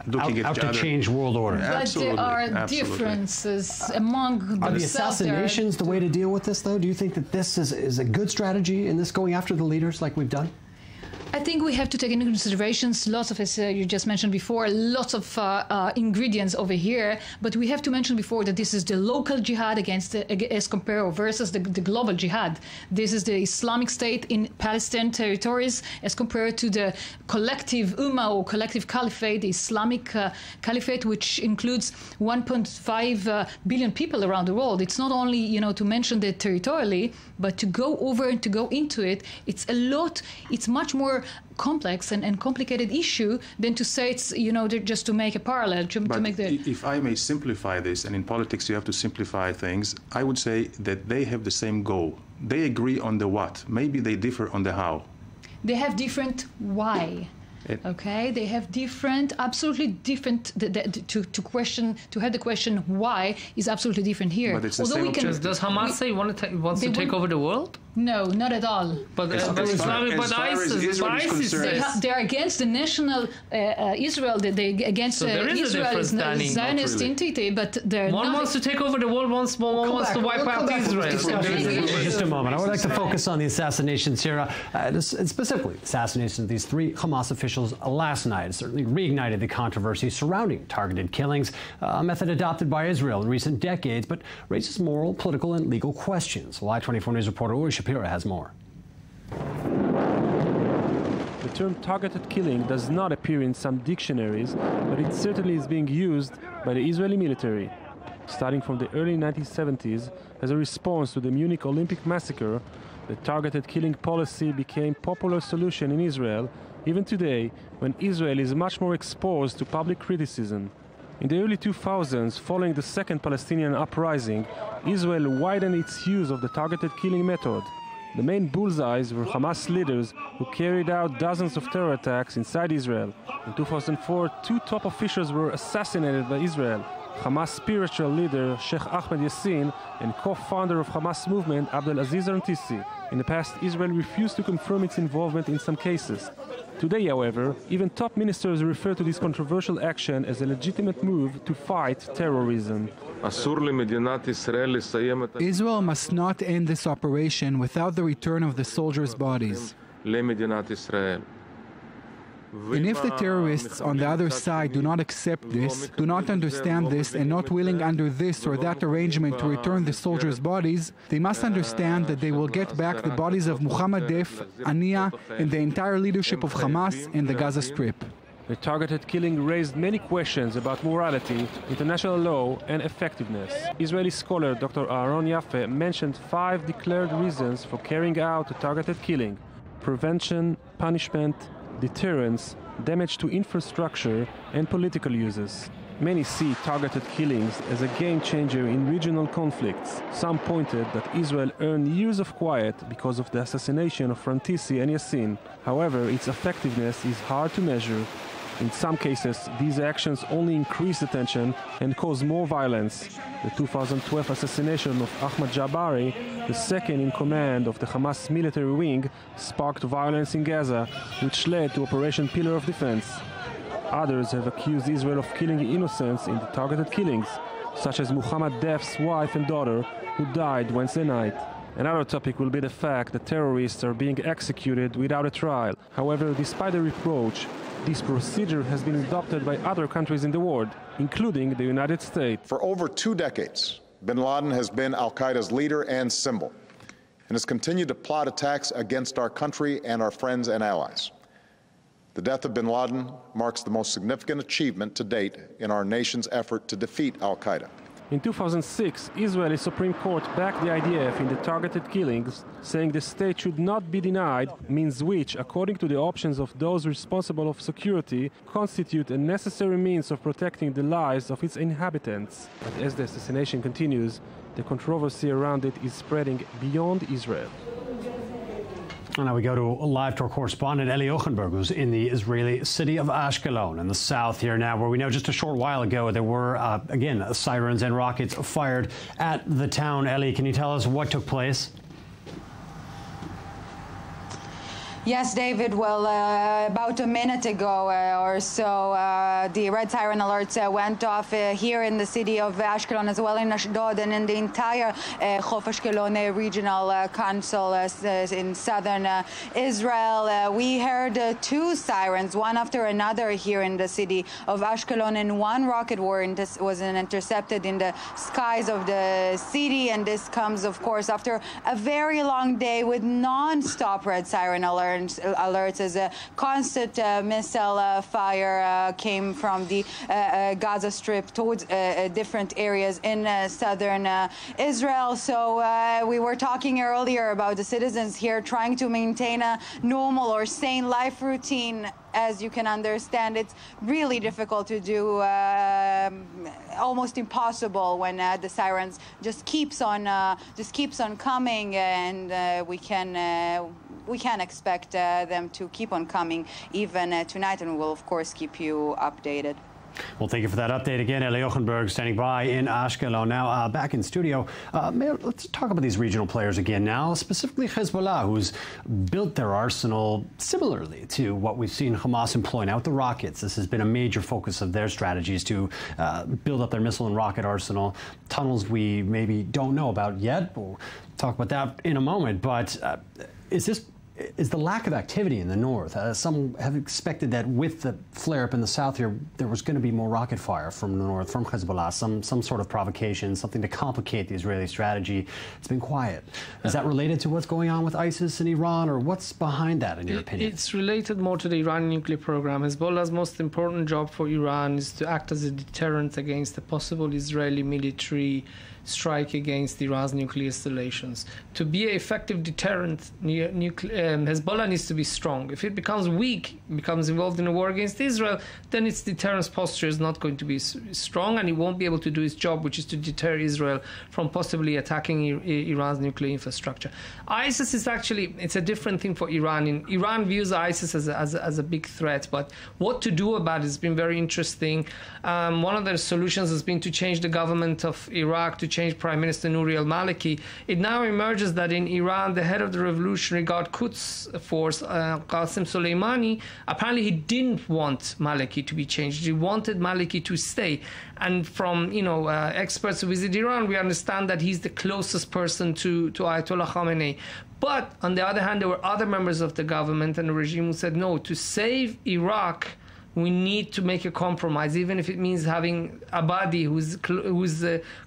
looking at each other. To change world order. But there are differences among themselves. Are the assassinations the way to deal with this, though? Do you think that this is a good strategy in this going after the leaders like we've done? I think we have to take into considerations lots of, as you just mentioned before, lots of ingredients over here. But we have to mention before that this is the local jihad as compared versus the global jihad. This is the Islamic State in Palestinian territories as compared to the collective Ummah or collective caliphate, the Islamic caliphate, which includes 1.5 billion people around the world. It's not only, to mention that territorially, but to go over and to go into it, it's a lot, it's much more complex and complicated issue than to say it's, just to make a parallel, to make the... If I may simplify this, and in politics you have to simplify things, I would say that they have the same goal. They agree on the what. Maybe they differ on the how. They have different why. Okay, they have different, absolutely different. To have the question why is absolutely different here. But it's the same. Does Hamas say wants to take over the world? No, not at all. But ISIS, they are against the national Israel. They against Israel is a Zionist entity, but they're one wants to take over the world, one wants to wipe out Israel. Just a moment. I would like to focus on the assassinations here, specifically assassination of these 3 Hamas officials last night. It certainly reignited the controversy surrounding targeted killings, a method adopted by Israel in recent decades, but raises moral, political, and legal questions. Well, I-24 News reporter Uri Shapira has more. The term targeted killing does not appear in some dictionaries, but it certainly is being used by the Israeli military. Starting from the early 1970s, as a response to the Munich Olympic massacre, the targeted killing policy became a popular solution in Israel, even today, when Israel is much more exposed to public criticism. In the early 2000s, following the second Palestinian uprising, Israel widened its use of the targeted killing method. The main bullseyes were Hamas leaders who carried out dozens of terror attacks inside Israel. In 2004, 2 top officials were assassinated by Israel: Hamas spiritual leader Sheikh Ahmed Yassin and co-founder of Hamas movement Abdelaziz Rantisi. In the past, Israel refused to confirm its involvement in some cases. Today, however, even top ministers refer to this controversial action as a legitimate move to fight terrorism. Israel must not end this operation without the return of the soldiers' bodies. And if the terrorists on the other side do not accept this, do not understand this, and not willing under this or that arrangement to return the soldiers' bodies, they must understand that they will get back the bodies of Muhammad Def, Ania, and the entire leadership of Hamas in the Gaza Strip. The targeted killing raised many questions about morality, international law, and effectiveness. Israeli scholar Dr. Aaron Yaffe mentioned 5 declared reasons for carrying out a targeted killing: prevention, punishment, deterrence, damage to infrastructure, and political uses. Many see targeted killings as a game changer in regional conflicts. Some pointed that Israel earned years of quiet because of the assassination of Rantisi and Yassin. However, its effectiveness is hard to measure. In some cases, these actions only increase the tension and cause more violence. The 2012 assassination of Ahmad Jabari, the second in command of the Hamas military wing, sparked violence in Gaza, which led to Operation Pillar of Defense. Others have accused Israel of killing innocents in the targeted killings, such as Muhammad Def's wife and daughter, who died Wednesday night. Another topic will be the fact that terrorists are being executed without a trial. However, despite the reproach, this procedure has been adopted by other countries in the world, including the United States. For over 2 decades, bin Laden has been al-Qaeda's leader and symbol, and has continued to plot attacks against our country and our friends and allies. The death of bin Laden marks the most significant achievement to date in our nation's effort to defeat al-Qaeda. In 2006, Israeli Supreme Court backed the IDF in the targeted killings, saying the state should not be denied, means which, according to the options of those responsible of security, constitute a necessary means of protecting the lives of its inhabitants. But as the assassination continues, the controversy around it is spreading beyond Israel. And now we go to live to our correspondent Eli Ochenberg, who's in the Israeli city of Ashkelon in the south here now, where we know just a short while ago there were, again, sirens and rockets fired at the town. Eli, can you tell us what took place? Yes, David. Well, about a minute ago or so, the red siren alerts went off here in the city of Ashkelon, as well in Ashdod and in the entire Chof Ashkelon Regional Council in southern Israel. We heard 2 sirens, one after another, here in the city of Ashkelon, and 1 rocket was intercepted in the skies of the city. And this comes, of course, after a very long day with non-stop red siren alerts as a constant missile fire came from the Gaza Strip towards different areas in southern Israel. So we were talking earlier about the citizens here trying to maintain a normal or sane life routine. As you can understand, it's really difficult to do, almost impossible when the sirens just keeps on coming, and we can expect them to keep on coming even tonight, and we'll of course keep you updated. Well, thank you for that update again. Eli Ochenberg standing by in Ashkelon. Now, back in studio, let's talk about these regional players again now, specifically Hezbollah, who's built their arsenal similarly to what we've seen Hamas employ now with the rockets. This has been a major focus of their strategies to build up their missile and rocket arsenal. Tunnels we maybe don't know about yet. We'll talk about that in a moment. But is the lack of activity in the north? Some have expected that with the flare-up in the south here, there was going to be more rocket fire from the north, from Hezbollah, some sort of provocation, something to complicate the Israeli strategy. It's been quiet. Is that related to what's going on with ISIS in Iran, or what's behind that, in your opinion? It's related more to the Iranian nuclear program. Hezbollah's most important job for Iran is to act as a deterrent against a possible Israeli military strike against Iran's nuclear installations. To be an effective deterrent, Hezbollah needs to be strong. If it becomes weak, becomes involved in a war against Israel, then its deterrence posture is not going to be strong, and it won't be able to do its job, which is to deter Israel from possibly attacking Iran's nuclear infrastructure. ISIS is actually, it's a different thing for Iran. Iran views ISIS as a big threat, but what to do about it has been very interesting. One of the solutions has been to change the government of Iraq, to change Prime Minister Nouri al-Maliki. It now emerges that in Iran, the head of the Revolutionary Guard Quds Force, Qasem Soleimani, apparently he didn't want Maliki to be changed. He wanted Maliki to stay. And from experts who visit Iran, we understand that he's the closest person to Ayatollah Khamenei. But on the other hand, there were other members of the government and the regime who said, no, to save Iraq, we need to make a compromise, even if it means having Abadi, who's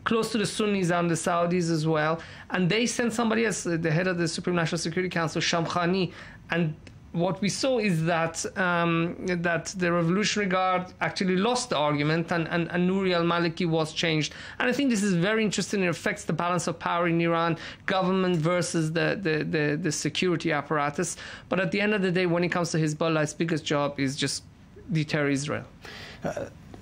close to the Sunnis and the Saudis as well. And they sent somebody as the head of the Supreme National Security Council, Shamkhani. And what we saw is that that the Revolutionary Guard actually lost the argument, and Nouri al-Maliki was changed. And I think this is very interesting. It affects the balance of power in Iran, government versus the security apparatus. But at the end of the day, when it comes to Hezbollah, its biggest job is just deter Israel.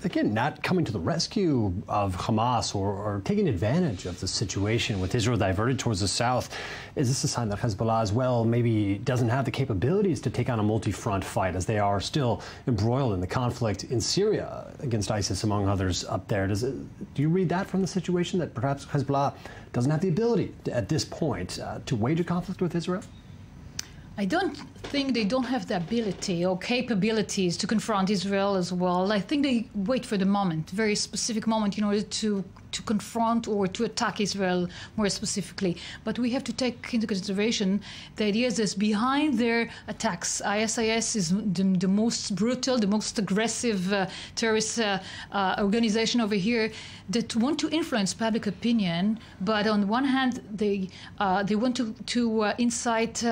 Again, not coming to the rescue of Hamas or taking advantage of the situation with Israel diverted towards the south. Is this a sign that Hezbollah as well maybe doesn't have the capabilities to take on a multi-front fight, as they are still embroiled in the conflict in Syria against ISIS, among others, up there? Do you read that from the situation, that perhaps Hezbollah doesn't have the ability at this point to wage a conflict with Israel? I don't think they don't have the ability or capabilities to confront Israel as well. I think they wait for the moment, very specific moment, in order to confront or to attack Israel more specifically. But we have to take into consideration the idea that behind their attacks, ISIS is the most brutal, the most aggressive terrorist organization over here that want to influence public opinion. But on one hand, they want to incite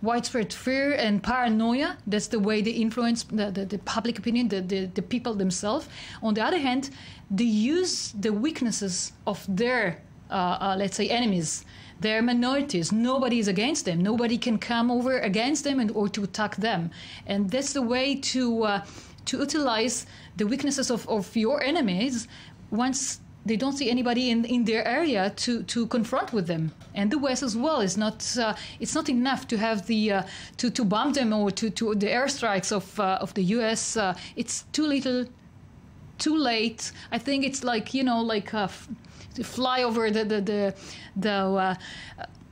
widespread fear and paranoia. That's the way they influence the public opinion, the people themselves. On the other hand, they use the weaknesses of their, let's say, enemies, their minorities. Nobody is against them. Nobody can come over against them or to attack them. And that's the way to utilize the weaknesses of your enemies once they don't see anybody in their area to confront with them. And the West as well is not. It's not enough to have the to bomb them or to the airstrikes of the U.S. It's too little, too late. I think it's like to fly over the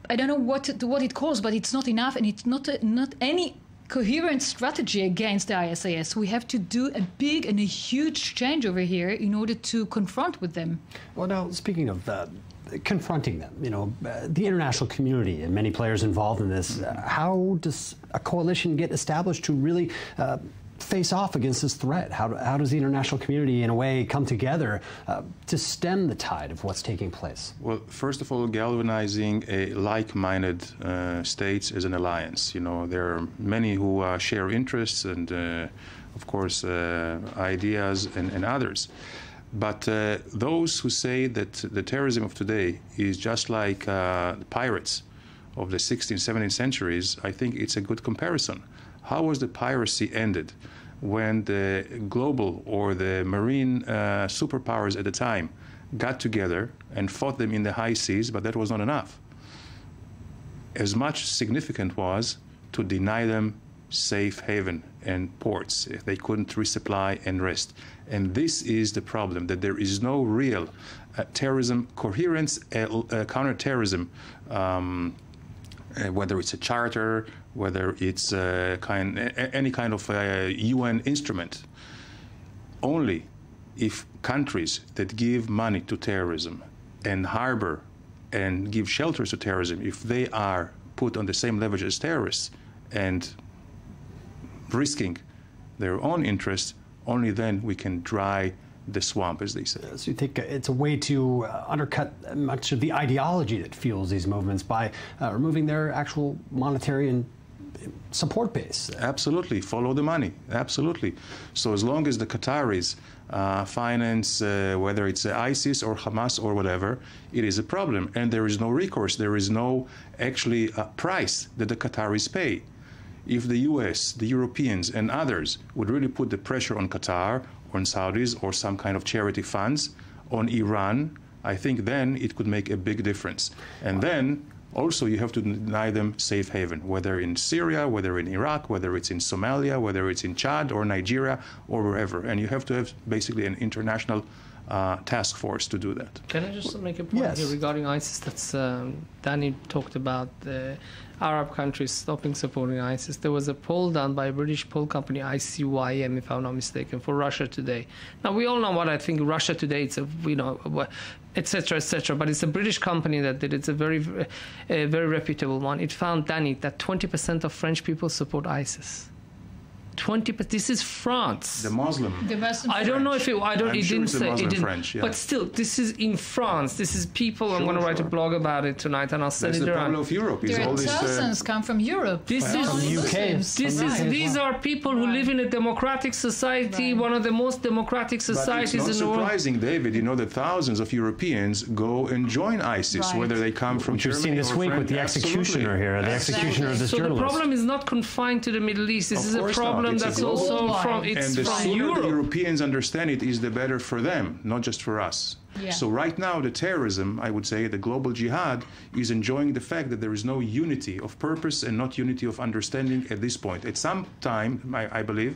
I don't know what it calls, but it's not enough, and it's not any coherent strategy against the ISIS. We have to do a big and a huge change over here in order to confront with them. Well, now, speaking of confronting them, the international community and many players involved in this, how does a coalition get established to really face off against this threat? How does the international community, in a way, come together to stem the tide of what's taking place? Well, first of all, galvanizing a like-minded states as an alliance. There are many who share interests and, of course, ideas and others. But those who say that the terrorism of today is just like the pirates of the 16th, 17th centuries, I think it's a good comparison. How was the piracy ended when the global or the marine superpowers at the time got together and fought them in the high seas, but that was not enough. As much significant was to deny them safe haven and ports. They couldn't resupply and rest. And this is the problem, that there is no real terrorism, coherence, counterterrorism, whether it's a charter, whether it's any kind of UN instrument. Only if countries that give money to terrorism and harbor and give shelters to terrorism, if they are put on the same level as terrorists and risking their own interests, only then we can dry the swamp, as they say. So you think it's a way to undercut much of the ideology that fuels these movements by removing their actual monetary and support base? Absolutely. Follow the money. Absolutely. So as long as the Qataris finance, whether it's ISIS or Hamas or whatever, it is a problem. And there is no recourse. There is no actually price that the Qataris pay. If the US, the Europeans, and others would really put the pressure on Qatar, on Saudis, or some kind of charity funds, on Iran, I think then it could make a big difference. And then also you have to deny them safe haven, whether in Syria, whether in Iraq, whether it's in Somalia, whether it's in Chad or Nigeria or wherever. And you have to have basically an international task force to do that. Can I just make a point here regarding ISIS? That's Danny talked about the Arab countries stopping supporting ISIS. There was a poll done by a British poll company, ICYM, if I'm not mistaken, for Russia Today. Now, we all know what I think Russia Today, it's a, you know, etc., etc., but it's a British company that did it. It's a very reputable one. It found, Danny, that 20% of French people support ISIS. 20%. This is France. The Muslim. The Muslim I don't know if it. I don't. I'm it sure didn't it's the say. Muslim it didn't. French, yeah. But still, this is in France. This is people. I'm going to write a blog about it tonight, and I'll send That's it the around. problem of Europe. Is There all are this, thousands come from Europe. This is from the UK. This is. These are people who live in a democratic society, one of the most democratic societies but it's in the not world. surprising, David. You know that thousands of Europeans go and join ISIS, whether they come from Which we've Germany seen this or week with France. the executioner here, the executioner of this So journalist. the problem is not confined to the Middle East. This is a problem that's also from. It's and the from sooner Europe. the Europeans understand it, is the better for them, not just for us. Yeah. So right now, the terrorism, I would say, the global jihad, is enjoying the fact that there is no unity of purpose and not unity of understanding at this point. At some time, I believe,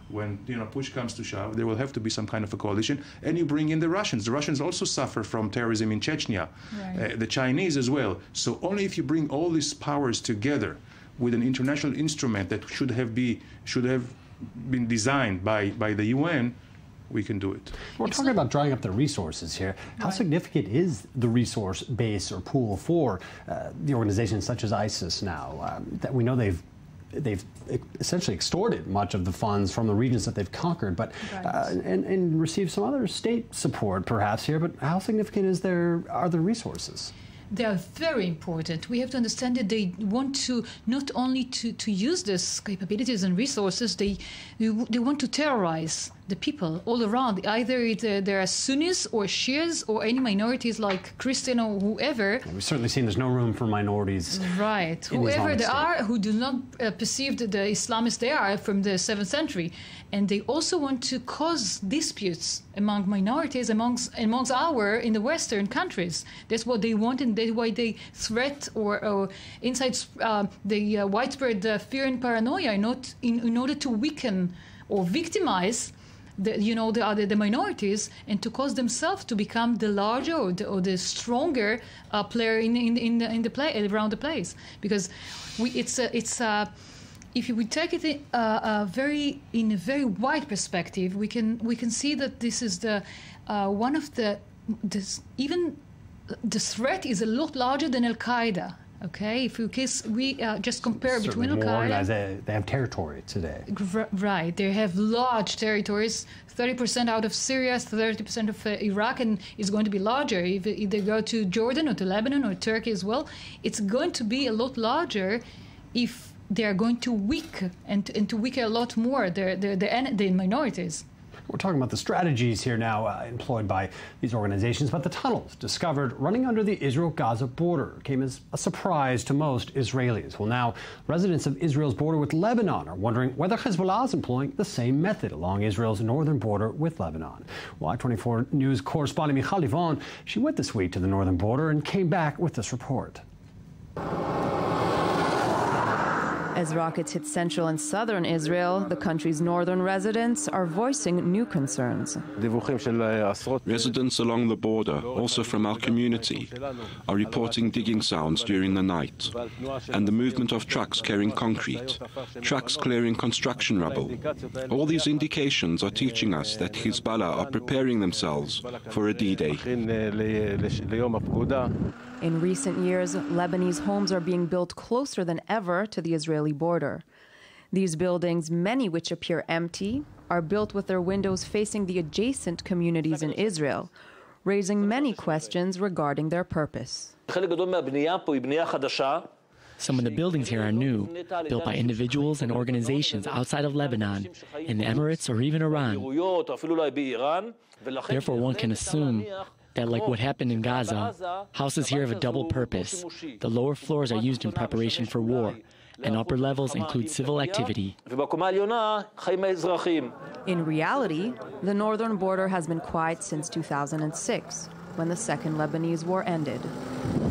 when push comes to shove, there will have to be some kind of a coalition. And you bring in the Russians. The Russians also suffer from terrorism in Chechnya. Right. The Chinese as well. So only if you bring all these powers together with an international instrument that should have been designed by the UN, we can do it. We're talking about drying up the resources here. How significant is the resource base or pool for the organizations such as ISIS now? That we know they've essentially extorted much of the funds from the regions that they've conquered, but and received some other state support perhaps here. But how significant are the resources? They are very important. We have to understand that they want to not only to use these capabilities and resources, they want to terrorize the people all around. Either there are Sunnis or Shias or any minorities like Christian or whoever. We've certainly seen there's no room for minorities. Right. Whoever they are who do not perceive the Islamists they are from the 7th century. And they also want to cause disputes among minorities, amongst our in the Western countries. That's what they want, and that's why they threat or incite the widespread fear and paranoia in order to weaken or victimize the minorities, and to cause themselves to become the larger or the stronger player in the play around the place. Because if we take it in a very wide perspective, we can see that this is one of the threat is a lot larger than Al Qaeda. Okay, if we just compare between Al Qaeda, they have territory today. Right, they have large territories. 30% out of Syria, 30% of Iraq, and it's going to be larger. If they go to Jordan or to Lebanon or Turkey as well, it's going to be a lot larger if they are going to weaken and to weaken a lot more the minorities. We're talking about the strategies here now employed by these organizations, but the tunnels discovered running under the Israel-Gaza border came as a surprise to most Israelis. Well, now residents of Israel's border with Lebanon are wondering whether Hezbollah is employing the same method along Israel's northern border with Lebanon. Well, I-24 News correspondent Michal Livon, she went this week to the northern border and came back with this report. As rockets hit central and southern Israel, the country's northern residents are voicing new concerns. Residents along the border, also from our community, are reporting digging sounds during the night, and the movement of trucks carrying concrete, trucks clearing construction rubble. All these indications are teaching us that Hezbollah are preparing themselves for a D-Day. In recent years, Lebanese homes are being built closer than ever to the Israeli border. These buildings, many which appear empty, are built with their windows facing the adjacent communities in Israel, raising many questions regarding their purpose. Some of the buildings here are new, built by individuals and organizations outside of Lebanon, in the Emirates or even Iran. Therefore, one can assume that, like what happened in Gaza, houses here have a double purpose. The lower floors are used in preparation for war, and upper levels include civil activity. In reality, the northern border has been quiet since 2006, when the Second Lebanese War ended.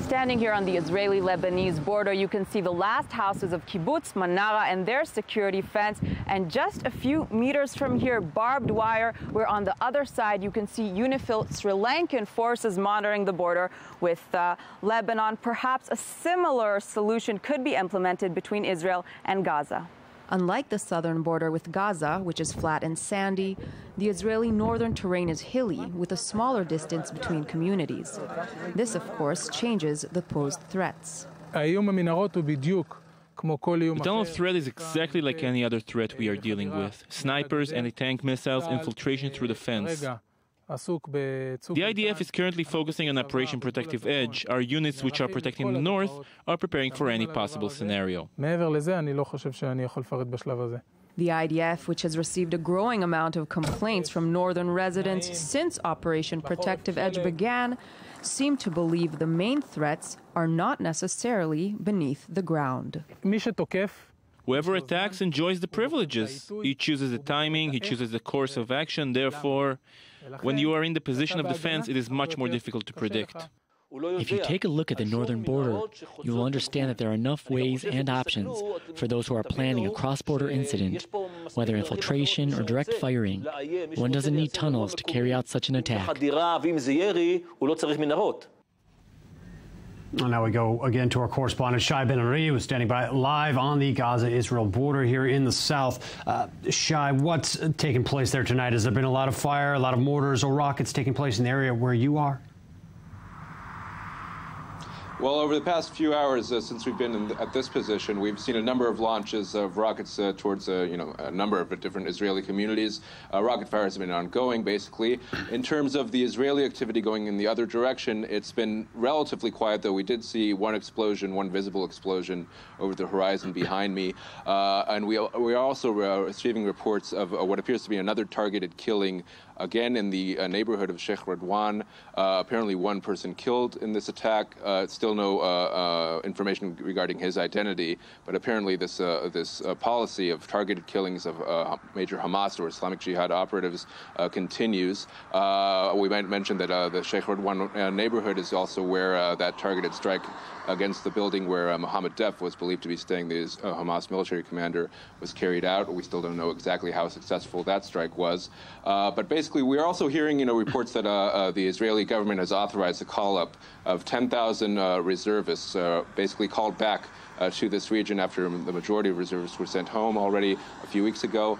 Standing here on the Israeli-Lebanese border, you can see the last houses of Kibbutz Manara and their security fence, and just a few meters from here, barbed wire, where on the other side you can see UNIFIL Sri Lankan forces monitoring the border with Lebanon. Perhaps a similar solution could be implemented between Israel and Gaza. Unlike the southern border with Gaza, which is flat and sandy, the Israeli northern terrain is hilly, with a smaller distance between communities. This, of course, changes the posed threats. The tunnel threat is exactly like any other threat we are dealing with. Snipers, anti-tank missiles, infiltration through the fence. The IDF is currently focusing on Operation Protective Edge. Our units, which are protecting the north, are preparing for any possible scenario. The IDF, which has received a growing amount of complaints from northern residents since Operation Protective Edge began, seem to believe the main threats are not necessarily beneath the ground. Whoever attacks enjoys the privileges. He chooses the timing, he chooses the course of action. Therefore, when you are in the position of defense, it is much more difficult to predict. If you take a look at the northern border, you will understand that there are enough ways and options for those who are planning a cross-border incident, whether infiltration or direct firing. One doesn't need tunnels to carry out such an attack. And now we go again to our correspondent Shai Ben-Ari, who's standing by live on the Gaza-Israel border here in the south. Shai, what's taking place there tonight? Has there been a lot of fire, a lot of mortars or rockets taking place in the area where you are? Well, over the past few hours since we've been at this position, we've seen a number of launches of rockets towards a number of different Israeli communities. Rocket fire has been ongoing, basically. In terms of the Israeli activity going in the other direction, it's been relatively quiet, though we did see one visible explosion over the horizon behind me. And we are also receiving reports of what appears to be another targeted killing, again in the neighborhood of Sheikh Radwan. Apparently one person killed in this attack. Still no information regarding his identity, but apparently this policy of targeted killings of major Hamas or Islamic Jihad operatives continues. We might mention that the Sheikh Radwan neighborhood is also where that targeted strike against the building where Mohammed Def was believed to be staying, the Hamas military commander, was carried out. We still don't know exactly how successful that strike was. But basically, we're also hearing reports that the Israeli government has authorized the call-up of 10,000 reservists, basically called back to this region after the majority of reservists were sent home already a few weeks ago.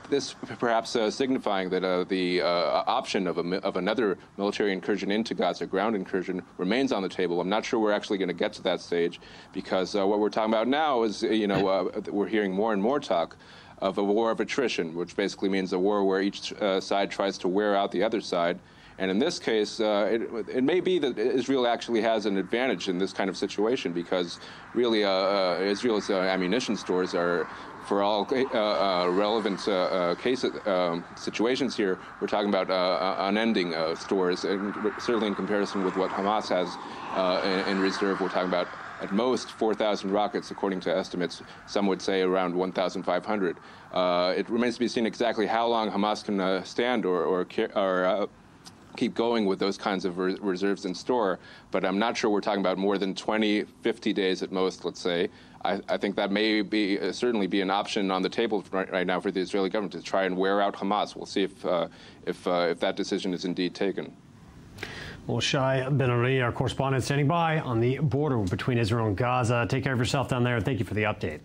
This perhaps signifying that the option of another military incursion into Gaza, ground incursion, remains on the table. I'm not sure we're actually going to get to that stage, because what we're talking about now is, we're hearing more and more talk of a war of attrition, which basically means a war where each side tries to wear out the other side. And in this case, it may be that Israel actually has an advantage in this kind of situation, because really Israel's ammunition stores are, for all relevant situations here, we're talking about unending stores, and certainly in comparison with what Hamas has in reserve, we're talking about at most 4,000 rockets, according to estimates. Some would say around 1,500. It remains to be seen exactly how long Hamas can stand or keep going with those kinds of reserves in store, but I'm not sure we're talking about more than 20, 50 days at most, let's say. I think that may be certainly be an option on the table right now for the Israeli government to try and wear out Hamas. We'll see if that decision is indeed taken. Well, Shai Ben-Ari, our correspondent, standing by on the border between Israel and Gaza. Take care of yourself down there, and thank you for the update.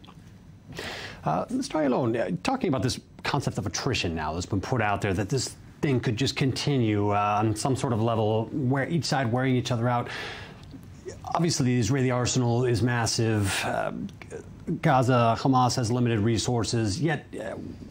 Mr. Ayalon, talking about this concept of attrition now that's been put out there, that this thing could just continue on some sort of level, where each side wearing each other out. Obviously, the Israeli arsenal is massive. Gaza, Hamas has limited resources, yet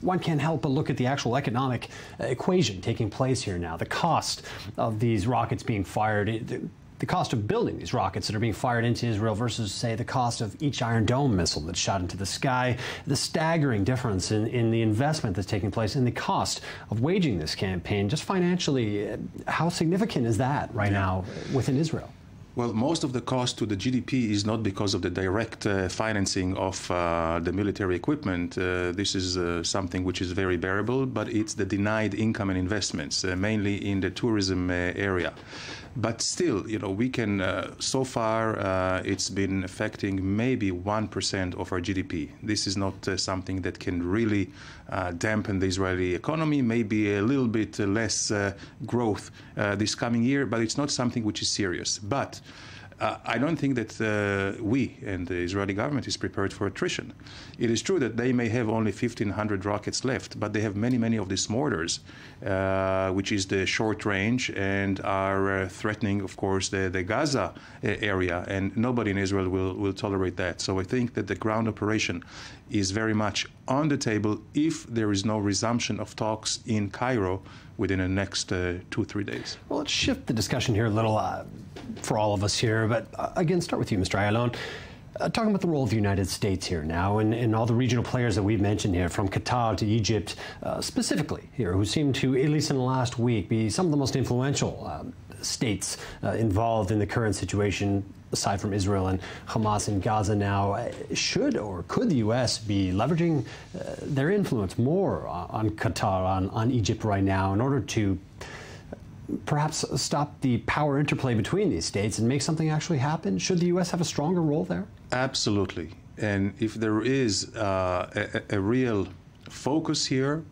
one can't help but look at the actual economic equation taking place here now. The cost of these rockets being fired, the cost of building these rockets that are being fired into Israel versus, say, the cost of each Iron Dome missile that's shot into the sky, the staggering difference in the investment that's taking place and the cost of waging this campaign, just financially, how significant is that right now within Israel? Well, most of the cost to the GDP is not because of the direct financing of the military equipment. This is something which is very bearable, but it's the denied income and investments, mainly in the tourism area. But still, you know, we can, so far, it's been affecting maybe 1% of our GDP. This is not something that can really dampen the Israeli economy, maybe a little bit less growth this coming year, but it's not something which is serious. But I don't think that we and the Israeli government is prepared for attrition. It is true that they may have only 1,500 rockets left, but they have many, many of these mortars, which is the short range, and are threatening, of course, the Gaza area, and nobody in Israel will tolerate that. So I think that the ground operation is very much on the table if there is no resumption of talks in Cairo within the next 2-3 days. Well, let's shift the discussion here a little for all of us here, but again, start with you, Mr. Ayalon. Talking about the role of the United States here now, and all the regional players that we've mentioned here, from Qatar to Egypt, specifically here, who seem to, at least in the last week, be some of the most influential states involved in the current situation, aside from Israel and Hamas in Gaza now. Should or could the U.S. be leveraging their influence more on Qatar, on Egypt right now, in order to perhaps stop the power interplay between these states and make something actually happen? Should the U.S. have a stronger role there? Absolutely. And if there is a real focus here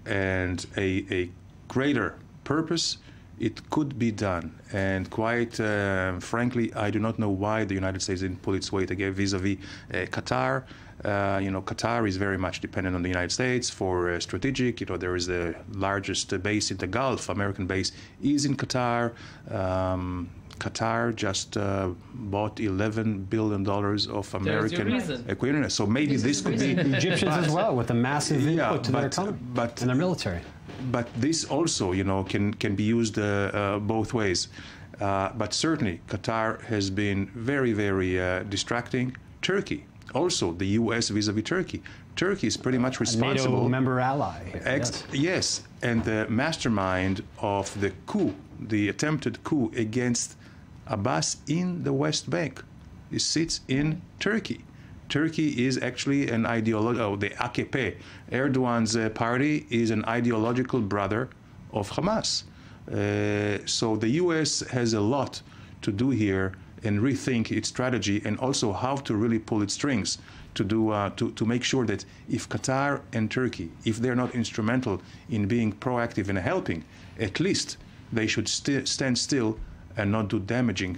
and a greater purpose, it could be done. And quite frankly, I do not know why the United States didn't pull its weight again vis-a-vis Qatar. You know, Qatar is very much dependent on the United States for strategic. You know, there is the largest base in the Gulf. American base is in Qatar. Qatar just bought $11 billion of American equipment. So maybe this could be the Egyptians as well, with a massive input to their economy and their military. But this also, you know, can be used both ways. But certainly, Qatar has been very, very distracting. Turkey, also the U.S. vis-a-vis Turkey. Turkey is pretty much responsible. NATO member ally. Yes, and the mastermind of the coup, the attempted coup against Abbas in the West Bank, it sits in Turkey. Turkey is actually an the AKP, Erdogan's party, is an ideological brother of Hamas. So the U.S. has a lot to do here and rethink its strategy, and also how to really pull its strings to do to make sure that if Qatar and Turkey, if they're not instrumental in being proactive and helping, at least they should stand still and not do damaging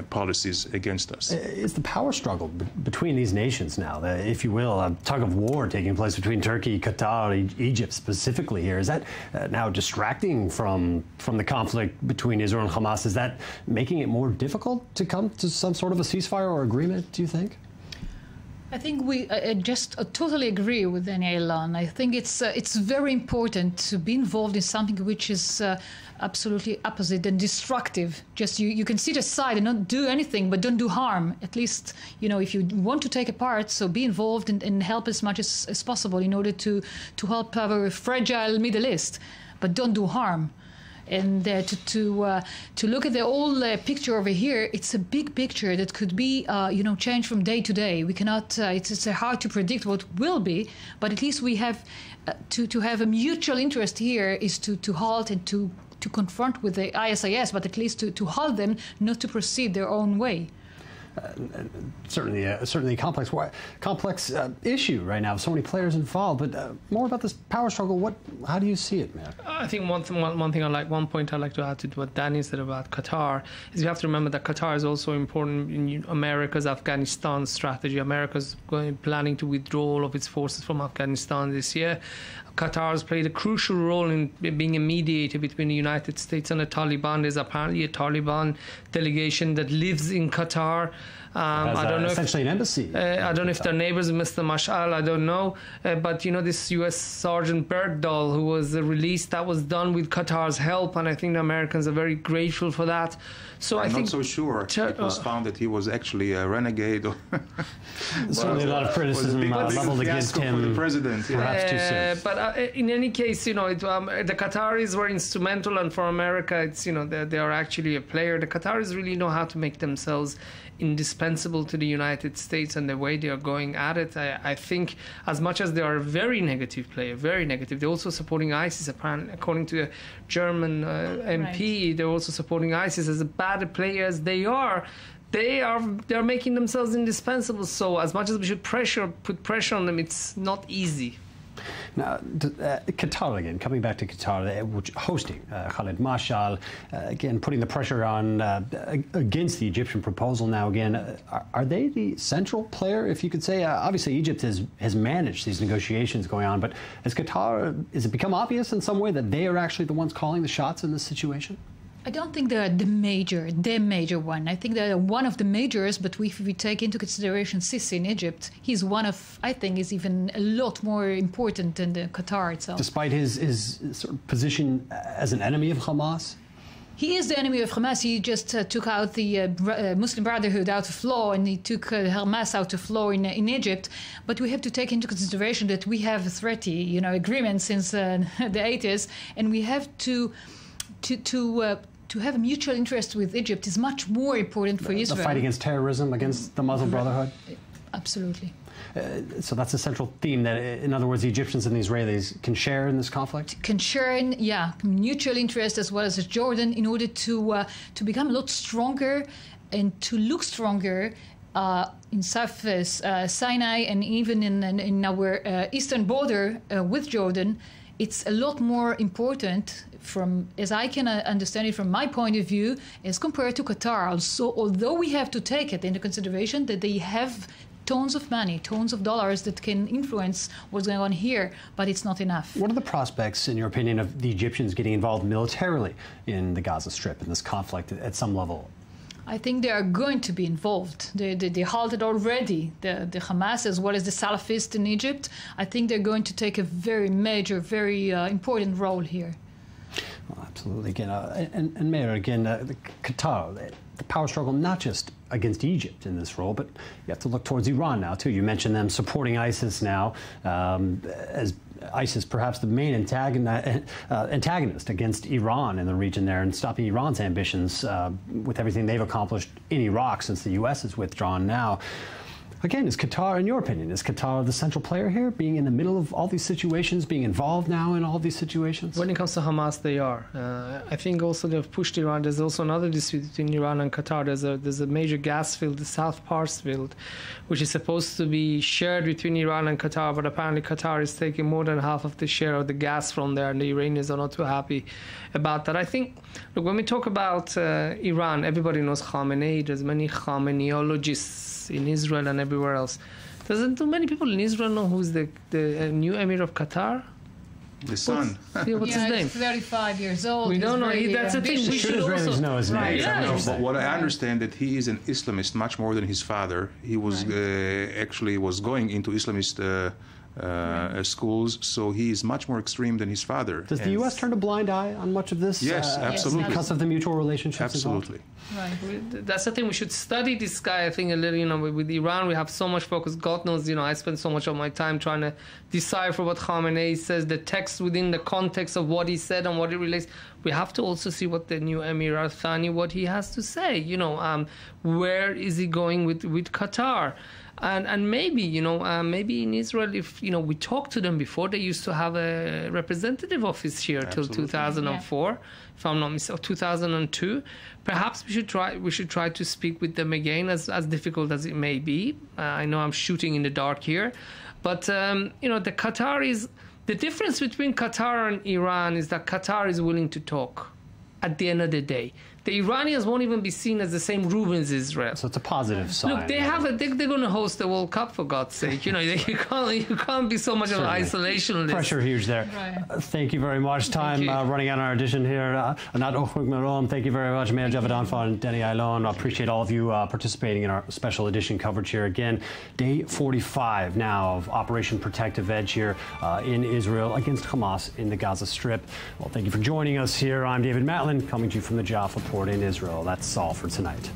policies against us. Is the power struggle between these nations now, if you will, a tug of war taking place between Turkey, Qatar, Egypt specifically here, is that now distracting from the conflict between Israel and Hamas? Is that making it more difficult to come to some sort of a ceasefire or agreement, do you think? I think we just totally agree with Ayalon. I think it's very important to be involved in something which is absolutely opposite and destructive. Just you can sit aside and not do anything, but don't do harm. At least, you know, if you want to take a part, so be involved and help as much as possible in order to help our fragile Middle East, but don't do harm. And to look at the whole picture over here, it's a big picture that could be, changed from day to day. We cannot. It's hard to predict what will be, but at least we have to have a mutual interest here is to halt and to to confront with the ISIS, but at least to hold them not to proceed their own way. Certainly a complex issue right now. So many players involved. But more about this power struggle. How do you see it, man? I think one point I'd like to add to what Danny said about Qatar is you have to remember that Qatar is also important in America's Afghanistan strategy. America's planning to withdraw all of its forces from Afghanistan this year. Qatar has played a crucial role in being a mediator between the United States and the Taliban. There's apparently a Taliban delegation that lives in Qatar. I don't know essentially an embassy. I don't know if they're neighbors of Mr. Mashal. I don't know. But, this U.S. Sergeant Bergdahl, who was released, that was done with Qatar's help. And I think the Americans are very grateful for that. So I'm I think not so sure. It was found that he was actually a renegade. Certainly a lot of criticism leveled against him. For the president, perhaps too soon. But in any case, the Qataris were instrumental, and for America, it's they are actually a player. The Qataris really know how to make themselves indispensable to the United States, and the way they are going at it, I think, as much as they are a very negative player, very negative, they're also supporting ISIS. Apparently, according to a German MP, Right. they're also supporting ISIS. As bad a player as they are, they're making themselves indispensable. So as much as we should put pressure on them, it's not easy. Now, Qatar again, coming back to Qatar, which hosting Khalid Mashal, again, putting the pressure on against the Egyptian proposal now again. Are they the central player, if you could say? Obviously, Egypt has managed these negotiations going on, but has it become obvious in some way that they are actually the ones calling the shots in this situation? I don't think they're the major one. I think they're one of the majors, but if we take into consideration Sisi in Egypt, he's one of, I think, is even a lot more important than the Qatar itself. Despite his sort of position as an enemy of Hamas? He is the enemy of Hamas. He just took out the Muslim Brotherhood out of law, and he took Hamas out of law in Egypt. But we have to take into consideration that we have a treaty, agreement since the 80s, and we have to have a mutual interest with Egypt is much more important for Israel. The fight against terrorism, against the Muslim Brotherhood? Absolutely. So that's a central theme that, in other words, the Egyptians and the Israelis can share in this conflict? Can share, mutual interest as well as Jordan in order to become a lot stronger and to look stronger in South Sinai and even in our eastern border with Jordan. It's a lot more important as I can understand it from my point of view, as compared to Qatar. So although we have to take it into consideration that they have tons of money, tons of dollars that can influence what's going on here, but it's not enough. What are the prospects, in your opinion, of the Egyptians getting involved militarily in the Gaza Strip, in this conflict at some level? I think they are going to be involved. They halted already the Hamas as well as the Salafists in Egypt. I think they're going to take a very major, very important role here. Well, absolutely. Again, and Mayor, again, the Qatar, the power struggle, not just against Egypt in this role, but you have to look towards Iran now, too. You mentioned them supporting ISIS now, as ISIS perhaps the main antagonist against Iran in the region there, and stopping Iran's ambitions with everything they've accomplished in Iraq since the U.S. has withdrawn now. Again, is Qatar, in your opinion, is Qatar the central player here, being in the middle of all these situations, being involved now in all these situations? When it comes to Hamas, they are. I think also they've pushed Iran. There's also another dispute between Iran and Qatar. There's a major gas field, the South Pars field, which is supposed to be shared between Iran and Qatar, but apparently Qatar is taking more than half of the share of the gas from there, and the Iranians are not too happy about that. I think, look, when we talk about Iran, everybody knows Khamenei. There's many Khameneologists in Israel and everywhere else. Doesn't too many people in Israel know who's the new emir of Qatar? The son. What's his name? He's 35 years old. We don't know. That's the thing. We should also know his name. Right. No, but what I understand that he is an Islamist much more than his father. He was actually was going into Islamist schools, so he is much more extreme than his father. Does the U.S. turn a blind eye on much of this? Yes, absolutely. Because of the mutual relationships Absolutely. Right. That's the thing. We should study this guy. I think a little. With Iran, we have so much focus. God knows, I spend so much of my time trying to decipher what Khamenei says, the text within the context of what he said and what it relates. We have to also see what the new Emir Al-Thani, what he has to say. Where is he going with Qatar? And maybe, you know, maybe in Israel, if, you know, we talk to them before, they used to have a representative office here till 2004, if I'm not mistaken, 2002. Perhaps we should try to speak with them again, as difficult as it may be. I know I'm shooting in the dark here, but you know, the Qataris. The difference between Qatar and Iran is that Qatar is willing to talk at the end of the day. The Iranians won't even be seen as the same group as Israel. So it's a positive sign. Look, they're going to host the World Cup, for God's sake. You know, you can't be so much of an isolationist. Pressure huge there. Right. Thank you very much. Time running out on our edition here. Thank you very much, Mayor Jaffa and Denny Ailon. I appreciate all of you participating in our special edition coverage here. Again, day 45 now of Operation Protective Edge here in Israel against Hamas in the Gaza Strip. Well, thank you for joining us here. I'm David Matlin, coming to you from the Jaffa Port in Israel. That's all for tonight.